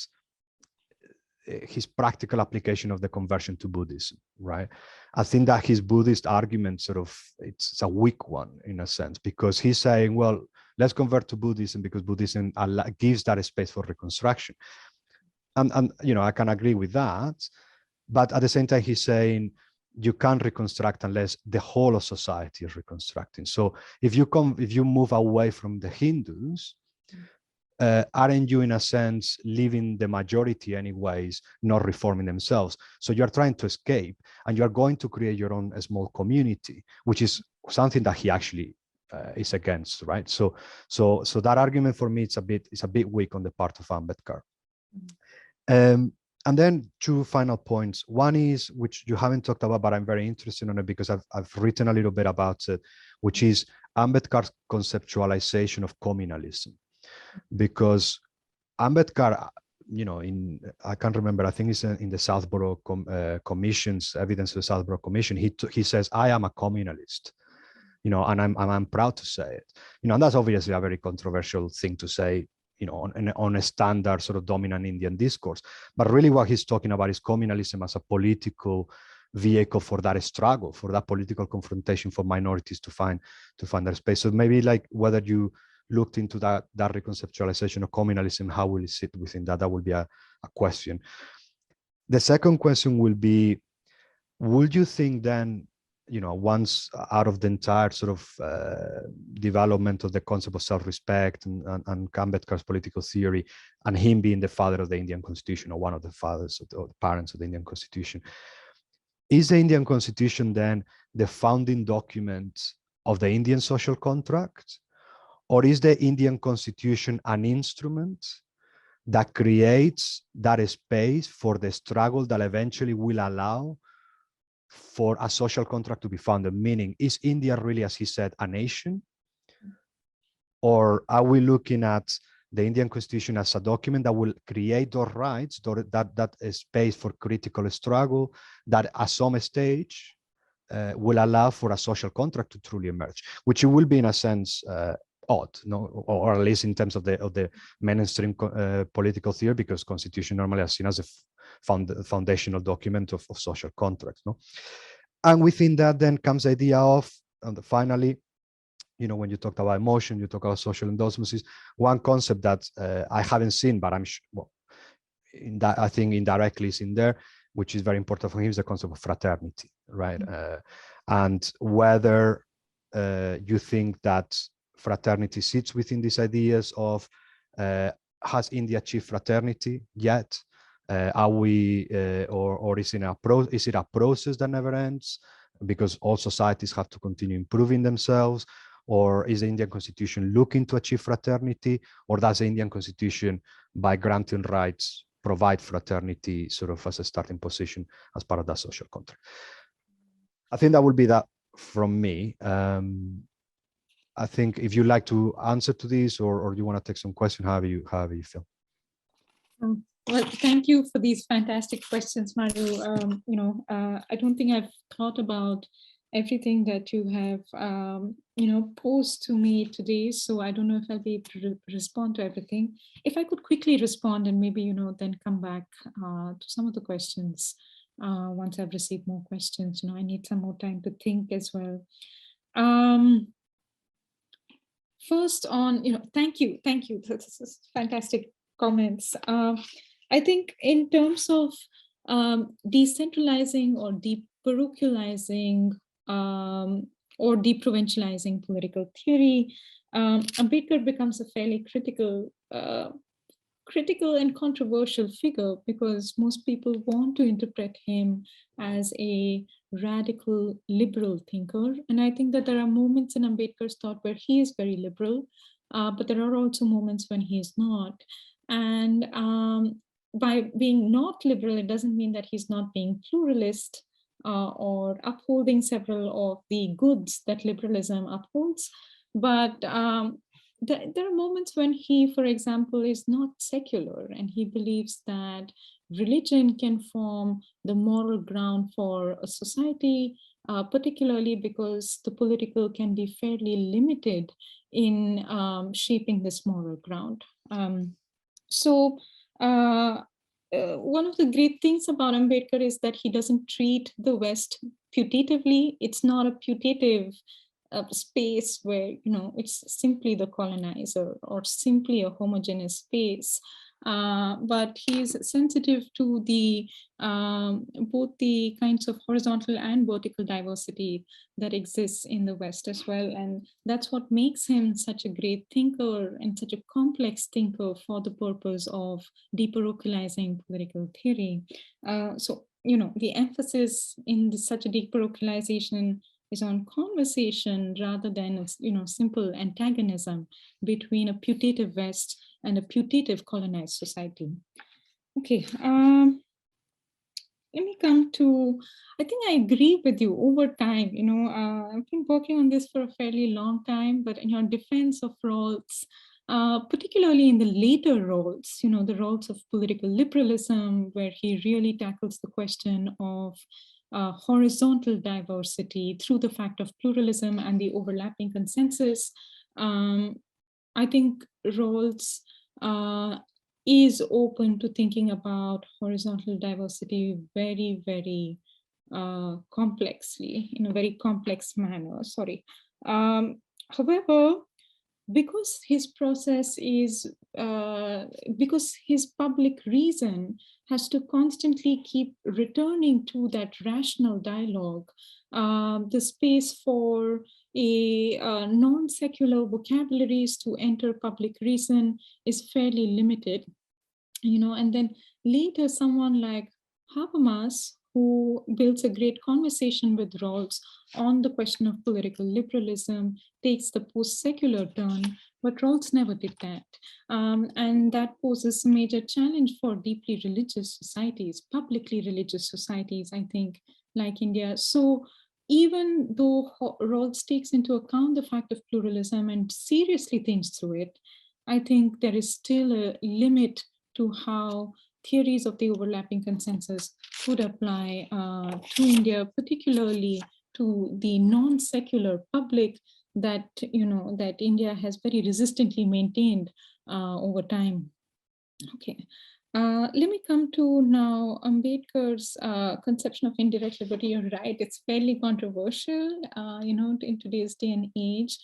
his practical application of the conversion to Buddhism, right? I think that his Buddhist argument it's a weak one in a sense, because he's saying, well, let's convert to Buddhism because Buddhism gives that space for reconstruction. And I can agree with that. But at the same time, he's saying you can't reconstruct unless the whole of society is reconstructing. So if you move away from the Hindus, aren't you in a sense leaving the majority anyways, not reforming themselves? So you're trying to escape and you're going to create your own small community, which is something that he actually is against, right? So that argument for me, it's a bit weak on the part of Ambedkar. And then two final points. One is, which you haven't talked about, but I'm very interested in it because I've written a little bit about it, which is Ambedkar's conceptualization of communalism. Because Ambedkar, I can't remember, I think it's in the Southborough Commission's evidence of the Southborough Commission, he says, I am a communalist, and I'm proud to say it. And that's obviously a very controversial thing to say, on a standard sort of dominant Indian discourse. But really what he's talking about is communalism as a political vehicle for that struggle, for that political confrontation for minorities to find their space. So maybe like whether you looked into that reconceptualization of communalism, how will it sit within that? That will be a question. The second question will be, would you think then, once out of the entire sort of development of the concept of self-respect and Ambedkar's political theory, and him being the father of the Indian Constitution, or one of the fathers or the parents of the Indian Constitution, is the Indian Constitution then the founding document of the Indian social contract? Or is the Indian Constitution an instrument that creates that space for the struggle that eventually will allow for a social contract to be founded? Meaning, is India really, as he said, a nation? Or are we looking at the Indian Constitution as a document that will create those rights, that space for critical struggle, that at some stage will allow for a social contract to truly emerge, which will be in a sense odd, or at least in terms of the mainstream political theory, because constitution normally is seen as a foundational document of social contracts. And within that then comes the idea of, and finally, when you talked about emotion, you talk about social endosmosis. One concept that I haven't seen, but I'm sure, in that I think indirectly is in there, which is very important for him, is the concept of fraternity, right? And whether you think that fraternity sits within these ideas of, has India achieved fraternity yet? Are we, or is it a process that never ends? Because all societies have to continue improving themselves. Or is the Indian Constitution looking to achieve fraternity? Or does the Indian Constitution, by granting rights, provide fraternity sort of as a starting position as part of that social contract? I think that would be that from me. I think if you'd like to answer to this, or you want to take some question, however you feel. Well, thank you for these fantastic questions, Mario. I don't think I've thought about everything that you have, posed to me today. So I don't know if I'll be able to respond to everything. If I could quickly respond and maybe, then come back to some of the questions once I've received more questions. I need some more time to think as well. First on, thank you. This is fantastic comments. I think in terms of decentralizing or deparochializing or deprovincializing political theory, Ambedkar becomes a fairly critical and controversial figure, because most people want to interpret him as a radical liberal thinker. And I think that there are moments in Ambedkar's thought where he is very liberal, but there are also moments when he is not. And by being not liberal, it doesn't mean that he's not being pluralist or upholding several of the goods that liberalism upholds. But there are moments when he, for example, is not secular, and he believes that religion can form the moral ground for a society, particularly because the political can be fairly limited in shaping this moral ground. So one of the great things about Ambedkar is that he doesn't treat the West putatively. It's not a putative space where, you know, it's simply the colonizer or simply a homogeneous space. But he's sensitive to the both the kinds of horizontal and vertical diversity that exists in the West as well. And that's what makes him such a great thinker and such a complex thinker for the purpose of deparochializing political theory. So, you know, the emphasis in such a deparochialization is on conversation rather than, you know, simple antagonism between a putative West and a putative colonized society. Okay, let me come to, I think I agree with you over time. You know, I've been working on this for a fairly long time, but in your defense of Rawls, particularly in the later Rawls, you know, the Rawls of political liberalism, where he really tackles the question of horizontal diversity through the fact of pluralism and the overlapping consensus. I think Rawls is open to thinking about horizontal diversity very, very complexly, in a very complex manner, sorry. However, because his process is, because his public reason has to constantly keep returning to that rational dialogue, the space for a non-secular vocabularies to enter public reason is fairly limited, you know. And then later someone like Habermas, who builds a great conversation with Rawls on the question of political liberalism, takes the post-secular turn, but Rawls never did that. And that poses a major challenge for deeply religious societies, publicly religious societies, I think, like India. So even though Rawls takes into account the fact of pluralism and seriously thinks through it, I think there is still a limit to how theories of the overlapping consensus could apply to India, particularly to the non-secular public that, you know, that India has very resistantly maintained over time. Okay. Let me come to now Ambedkar's conception of indirect liberty. You're right, it's fairly controversial, you know, in today's day and age.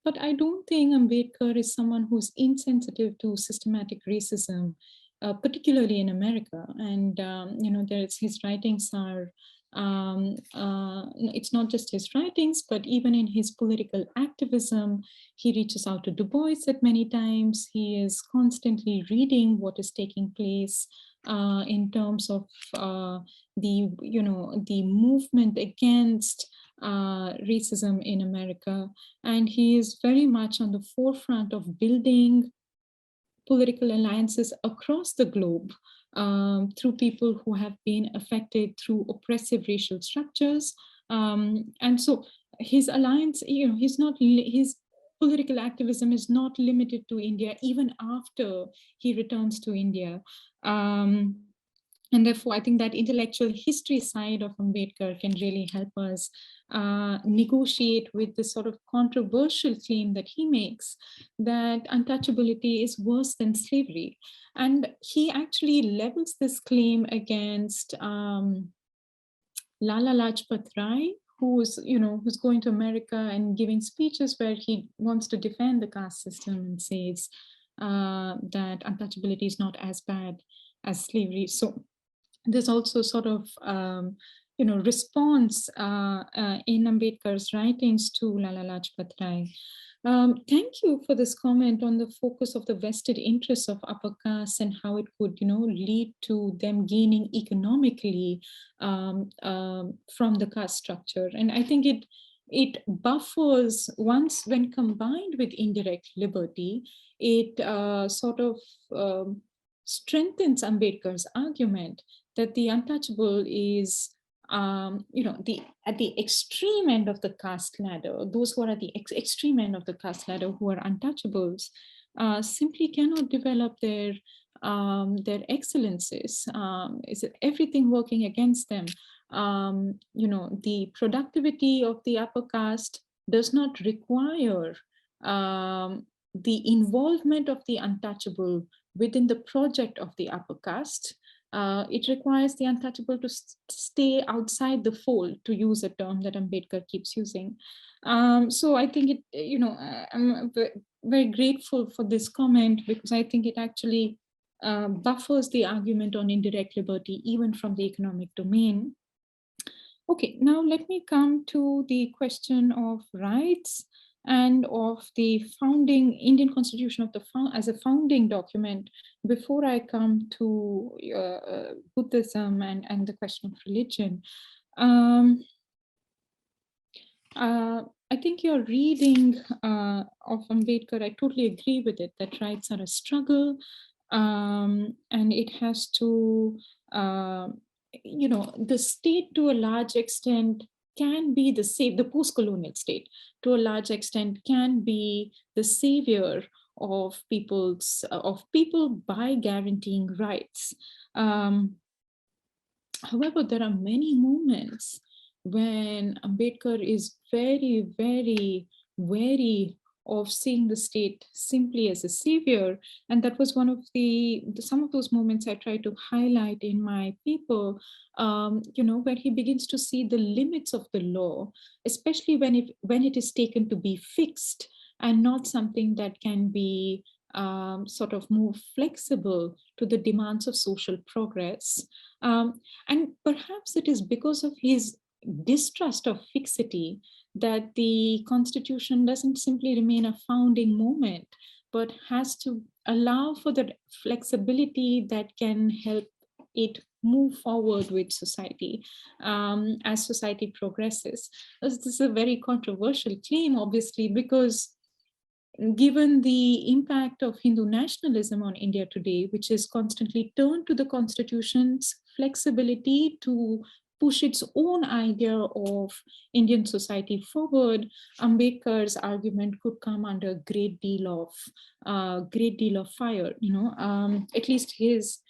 But I don't think Ambedkar is someone who's insensitive to systematic racism, particularly in America. And, you know, his writings are, it's not just his writings, but even in his political activism, he reaches out to Du Bois at many times. He is constantly reading what is taking place in terms of the, you know, the movement against racism in America. And he is very much on the forefront of building political alliances across the globe through people who have been affected through oppressive racial structures. And so his alliance, you know, his political activism is not limited to India, even after he returns to India. And therefore, I think that intellectual history side of Ambedkar can really help us negotiate with the sort of controversial claim that he makes, that untouchability is worse than slavery. And he actually levels this claim against Lala Lajpat Rai, who's going to America and giving speeches where he wants to defend the caste system and says that untouchability is not as bad as slavery. So there's also sort of response in Ambedkar's writings to Lala Lajpat Rai. Thank you for this comment on the focus of the vested interests of upper castes and how it could, lead to them gaining economically from the caste structure. And I think it buffers, once when combined with indirect liberty, it sort of strengthens Ambedkar's argument that the untouchable is at the extreme end of the caste ladder. Those who are at the extreme end of the caste ladder, who are untouchables, simply cannot develop their excellences. Is everything working against them? The productivity of the upper caste does not require the involvement of the untouchable within the project of the upper caste. It requires the untouchable to stay outside the fold, to use a term that Ambedkar keeps using. So I think I'm very grateful for this comment, because I think it actually buffers the argument on indirect liberty, even from the economic domain. Okay, now let me come to the question of rights and of the founding Indian Constitution as a founding document, before I come to Buddhism and the question of religion. I think your reading of Ambedkar, I totally agree with it, that rights are a struggle, and it has to, the state to a large extent can be the post-colonial state to a large extent can be the savior of people by guaranteeing rights. However, there are many moments when Ambedkar is very, very wary of seeing the state simply as a savior. And that was one of some of those moments I try to highlight in my paper, where he begins to see the limits of the law, especially when it is taken to be fixed and not something that can be sort of more flexible to the demands of social progress. And perhaps it is because of his distrust of fixity that the Constitution doesn't simply remain a founding moment, but has to allow for the flexibility that can help it move forward with society as society progresses. This is a very controversial claim, obviously, because given the impact of Hindu nationalism on India today, which is constantly turned to the Constitution's flexibility to push its own idea of Indian society forward, Ambedkar's argument could come under a great deal of fire. At least his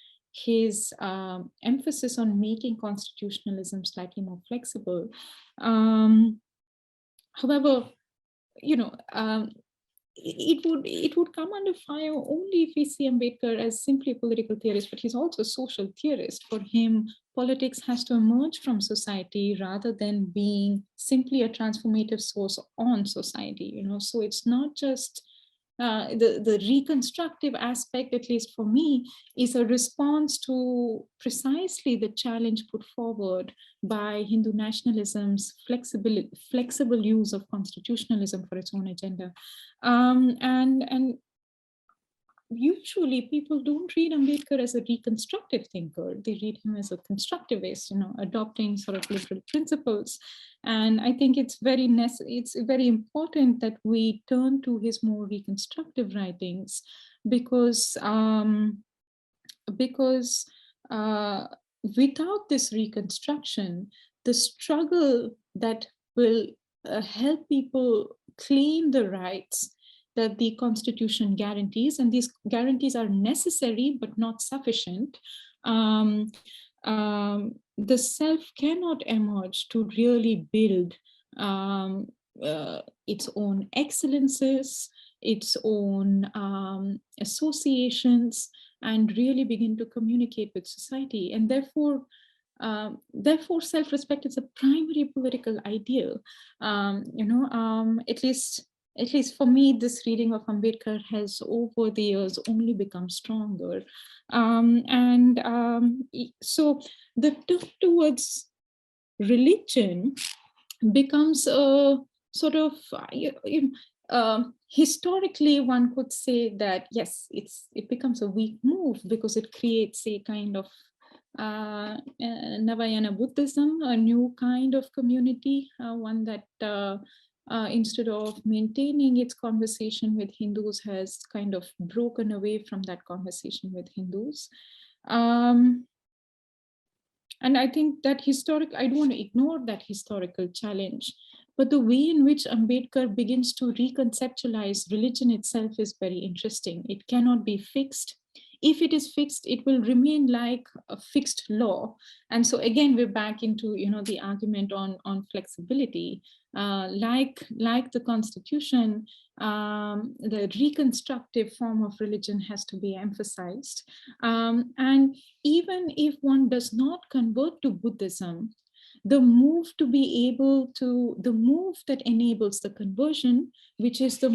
emphasis on making constitutionalism slightly more flexible. However, it would come under fire only if we see Ambedkar as simply a political theorist, but he's also a social theorist. For him, politics has to emerge from society rather than being simply a transformative source on society. So it's not just the reconstructive aspect, at least for me, is a response to precisely the challenge put forward by Hindu nationalism's flexible use of constitutionalism for its own agenda. And usually people don't read Ambedkar as a reconstructive thinker. They read him as a constructivist, adopting sort of liberal principles. And I think it's very important that we turn to his more reconstructive writings, because without this reconstruction, the struggle that will help people claim the rights that the Constitution guarantees, and these guarantees are necessary but not sufficient, the self cannot emerge to really build its own excellences, its own associations, and really begin to communicate with society. And therefore, self-respect is a primary political ideal. At least for me, this reading of Ambedkar has over the years only become stronger. So the turn towards religion becomes a sort of, historically, one could say that, yes, it becomes a weak move because it creates a kind of Navayana Buddhism, a new kind of community, one that instead of maintaining its conversation with Hindus has kind of broken away from that conversation with Hindus. And I think that I don't want to ignore that historical challenge, but the way in which Ambedkar begins to reconceptualize religion itself is very interesting. It cannot be fixed. If it is fixed, it will remain like a fixed law. And so again, we're back into the argument on flexibility. Like the Constitution, the reconstructive form of religion has to be emphasized. And even if one does not convert to Buddhism, the move that enables the conversion, which is a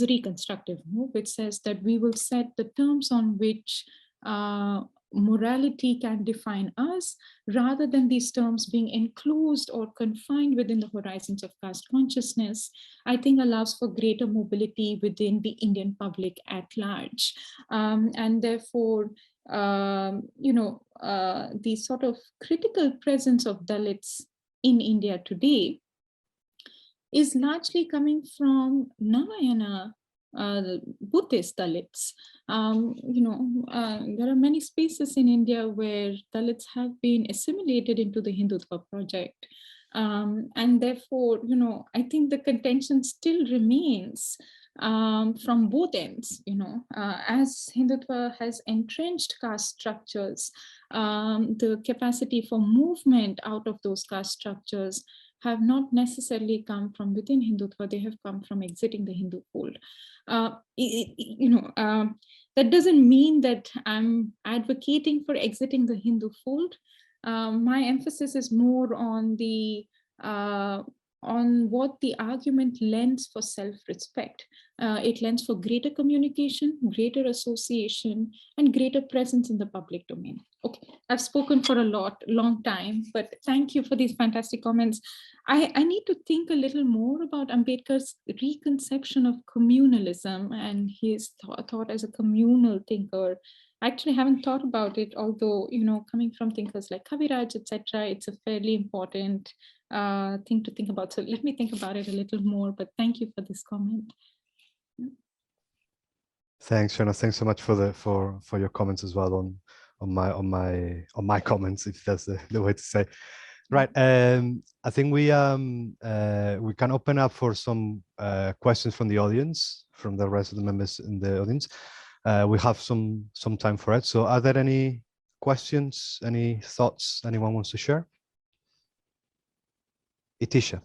reconstructive move, which says that we will set the terms on which morality can define us, rather than these terms being enclosed or confined within the horizons of caste consciousness, I think allows for greater mobility within the Indian public at large. And therefore, the sort of critical presence of Dalits in India today is largely coming from Navayana Buddhist Dalits. There are many spaces in India where Dalits have been assimilated into the Hindutva project. And therefore, I think the contention still remains from both ends, as Hindutva has entrenched caste structures, the capacity for movement out of those caste structures have not necessarily come from within Hindutva, they have come from exiting the Hindu fold. That doesn't mean that I'm advocating for exiting the Hindu fold. My emphasis is more on what the argument lends for self-respect. It lends for greater communication, greater association, and greater presence in the public domain. Okay, I've spoken for a long time, but thank you for these fantastic comments. I need to think a little more about Ambedkar's reconception of communalism and his thought as a communal thinker. I actually haven't thought about it, although, coming from thinkers like Kaviraj, etc., it's a fairly important thing to think about. So let me think about it a little more, but thank you for this comment. Thanks, Shaunna. Thanks so much for your comments as well on my comments, if that's the way to say. Right. I think we can open up for some questions from the audience, from the rest of the members in the audience. We have some time for it. So are there any questions, any thoughts anyone wants to share? Itisha.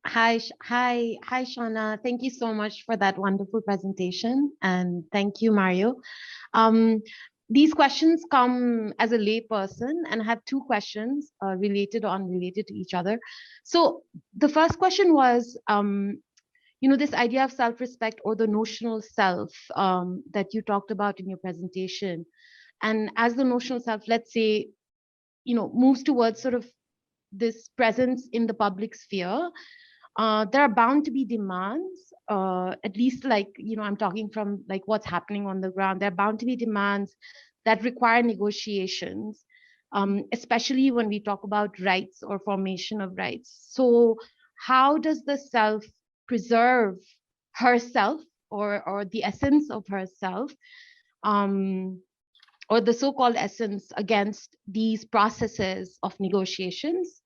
Hi, Shaunna. Thank you so much for that wonderful presentation. And thank you, Mario. These questions come as a lay person, and I have two questions related or unrelated to each other. So the first question was, this idea of self-respect or the notional self that you talked about in your presentation. And as the notional self, let's say, moves towards sort of this presence in the public sphere, there are bound to be demands, at least like, I'm talking from like what's happening on the ground. There are bound to be demands that require negotiations, especially when we talk about rights or formation of rights. So how does the self preserve herself or the essence of herself, or the so-called essence against these processes of negotiations?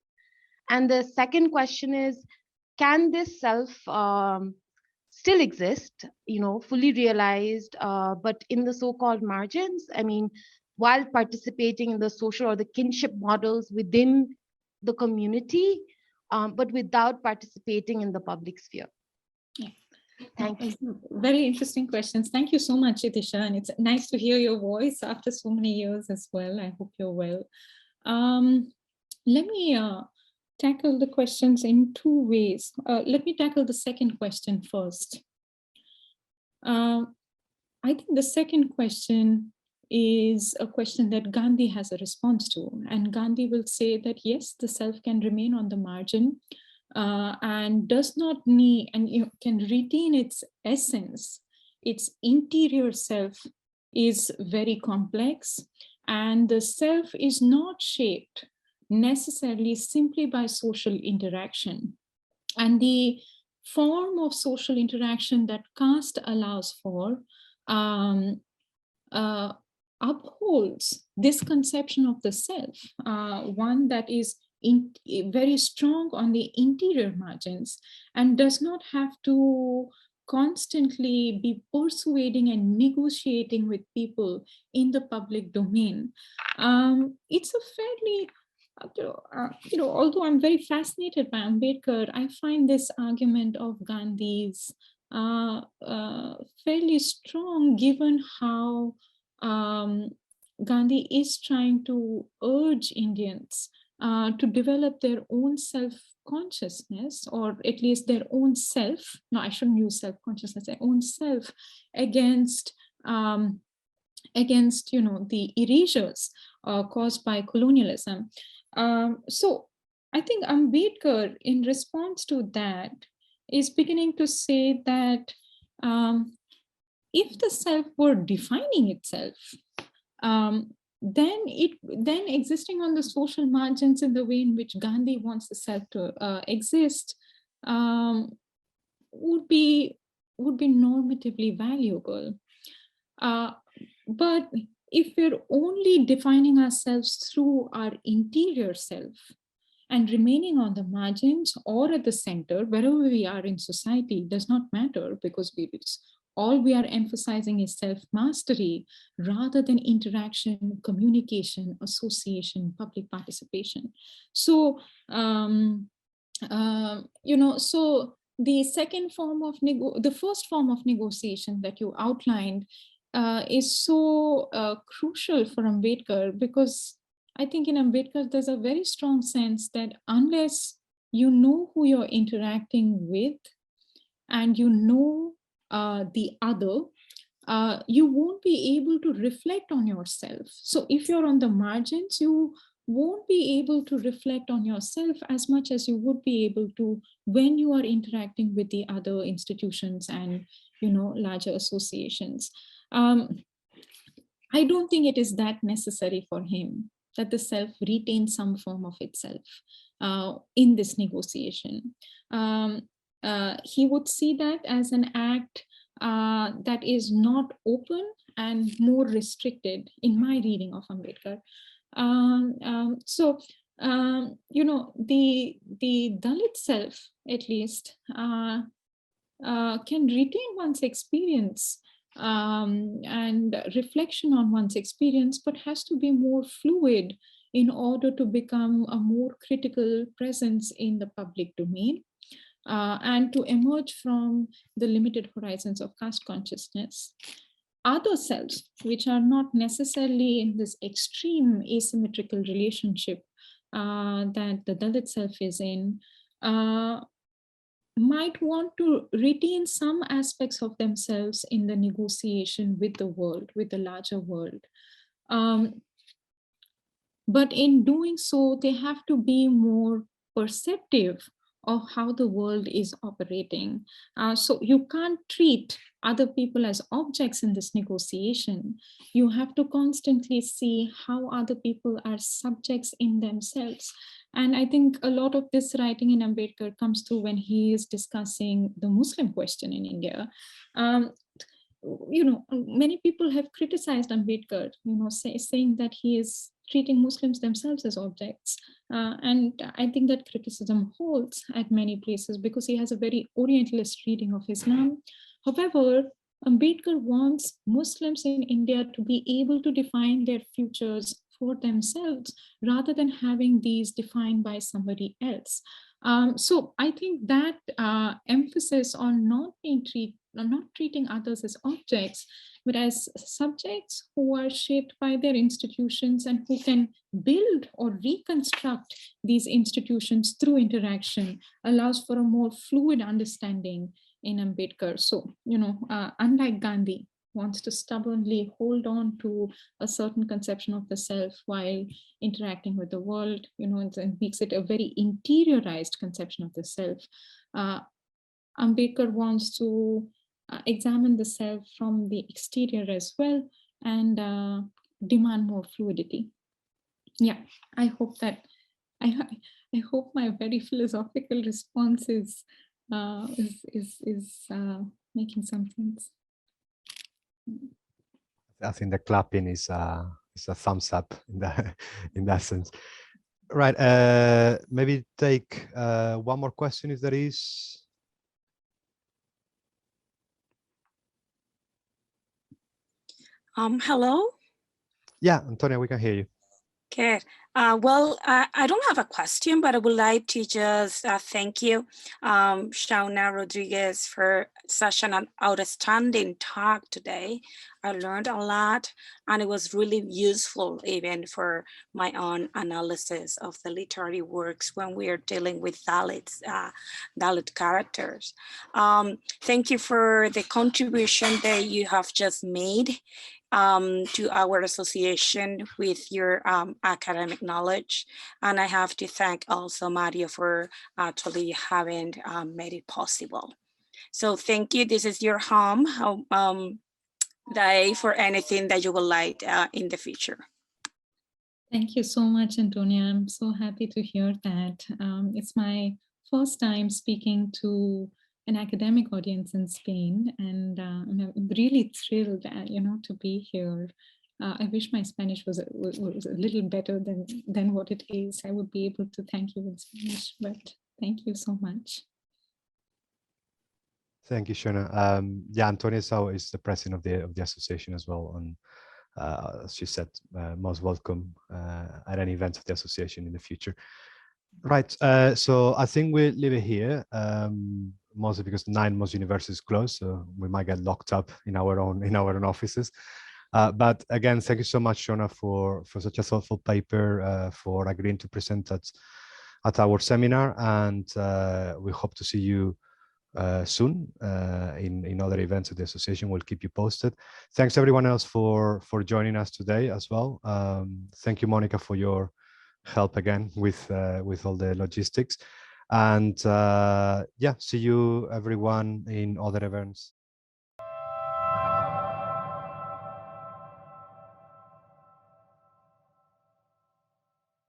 And the second question is, can this self still exist, fully realized, but in the so-called margins? I mean, while participating in the social or the kinship models within the community, but without participating in the public sphere. Yeah. Thank you. Very interesting questions. Thank you so much, Itisha. And it's nice to hear your voice after so many years as well. I hope you're well. Let me tackle the questions in two ways. Let me tackle the second question first. I think the second question is a question that Gandhi has a response to. And Gandhi will say that, yes, the self can remain on the margin and does not need, and can retain its essence. Its interior self is very complex, and the self is not shaped necessarily simply by social interaction. And the form of social interaction that caste allows for upholds this conception of the self, one that is very strong on the interior margins and does not have to constantly be persuading and negotiating with people in the public domain. It's a fairly, although I'm very fascinated by Ambedkar, I find this argument of Gandhi's fairly strong, given how Gandhi is trying to urge Indians to develop their own self-consciousness, or at least their own self. No, I shouldn't use self-consciousness, their own self against the erasures caused by colonialism. So I think Ambedkar, in response to that, is beginning to say that if the self were defining itself, then existing on the social margins in the way in which Gandhi wants the self to exist would be normatively valuable. But if we're only defining ourselves through our interior self and remaining on the margins or at the center, wherever we are in society, does not matter, because all we are emphasizing is self-mastery rather than interaction, communication, association, public participation. So, so the second form of the first form of negotiation that you outlined is so crucial for Ambedkar, because I think in Ambedkar, there's a very strong sense that unless you know who you're interacting with and you know the other, you won't be able to reflect on yourself. So if you're on the margins, you won't be able to reflect on yourself as much as you would be able to when you are interacting with the other institutions and, larger associations. I don't think it is that necessary for him that the self retain some form of itself in this negotiation. He would see that as an act that is not open and more restricted, in my reading of Ambedkar. The Dalit self, at least, can retain one's experience and reflection on one's experience, but has to be more fluid in order to become a more critical presence in the public domain and to emerge from the limited horizons of caste consciousness. Other selves, which are not necessarily in this extreme asymmetrical relationship that the Dalit self is in, might want to retain some aspects of themselves in the negotiation with the world, with the larger world. But in doing so, they have to be more perceptive of how the world is operating. So you can't treat other people as objects in this negotiation. You have to constantly see how other people are subjects in themselves. And I think a lot of this writing in Ambedkar comes through when he is discussing the Muslim question in India. Many people have criticized Ambedkar, saying that he is treating Muslims themselves as objects. And I think that criticism holds at many places because he has a very Orientalist reading of Islam. However, Ambedkar wants Muslims in India to be able to define their futures for themselves rather than having these defined by somebody else. So I think that emphasis on not treating others as objects, but as subjects who are shaped by their institutions and who can build or reconstruct these institutions through interaction, allows for a more fluid understanding in Ambedkar. So, unlike Gandhi, wants to stubbornly hold on to a certain conception of the self while interacting with the world, and makes it a very interiorized conception of the self. Ambedkar wants to examine the self from the exterior as well and demand more fluidity. Yeah, I hope that I hope my very philosophical response is making some sense. I think the clapping is a thumbs up in that sense. Right. Maybe take one more question if there is. Hello. Yeah, Antonia, we can hear you. Good. Well, I don't have a question, but I would like to just thank you, Shaunna Rodrigues, for such an outstanding talk today. I learned a lot, and it was really useful even for my own analysis of the literary works when we are dealing with Dalit characters. Thank you for the contribution that you have just made to our association with your academic knowledge. And I have to thank also Mario for actually having made it possible. So thank you. This is your home, Dai, for anything that you would like in the future. Thank you so much, Antonia. I'm so happy to hear that. It's my first time speaking to an academic audience in Spain, and I'm really thrilled, to be here. I wish my Spanish was a little better than what it is. I would be able to thank you in Spanish, but thank you so much. Thank you, Shaunna. Yeah, Antonia Sau is the president of the association as well, and as she said, most welcome at any event of the association in the future. Right. So I think we'll leave it here. Mostly because 9 most universities closed, so we might get locked up in our own offices. But again, thank you so much, Shaunna, for such a thoughtful paper, for agreeing to present at our seminar, and we hope to see you soon in other events of the association. We'll keep you posted. Thanks everyone else for joining us today as well. Thank you, Monica, for your help again with all the logistics. And yeah, see you everyone in other events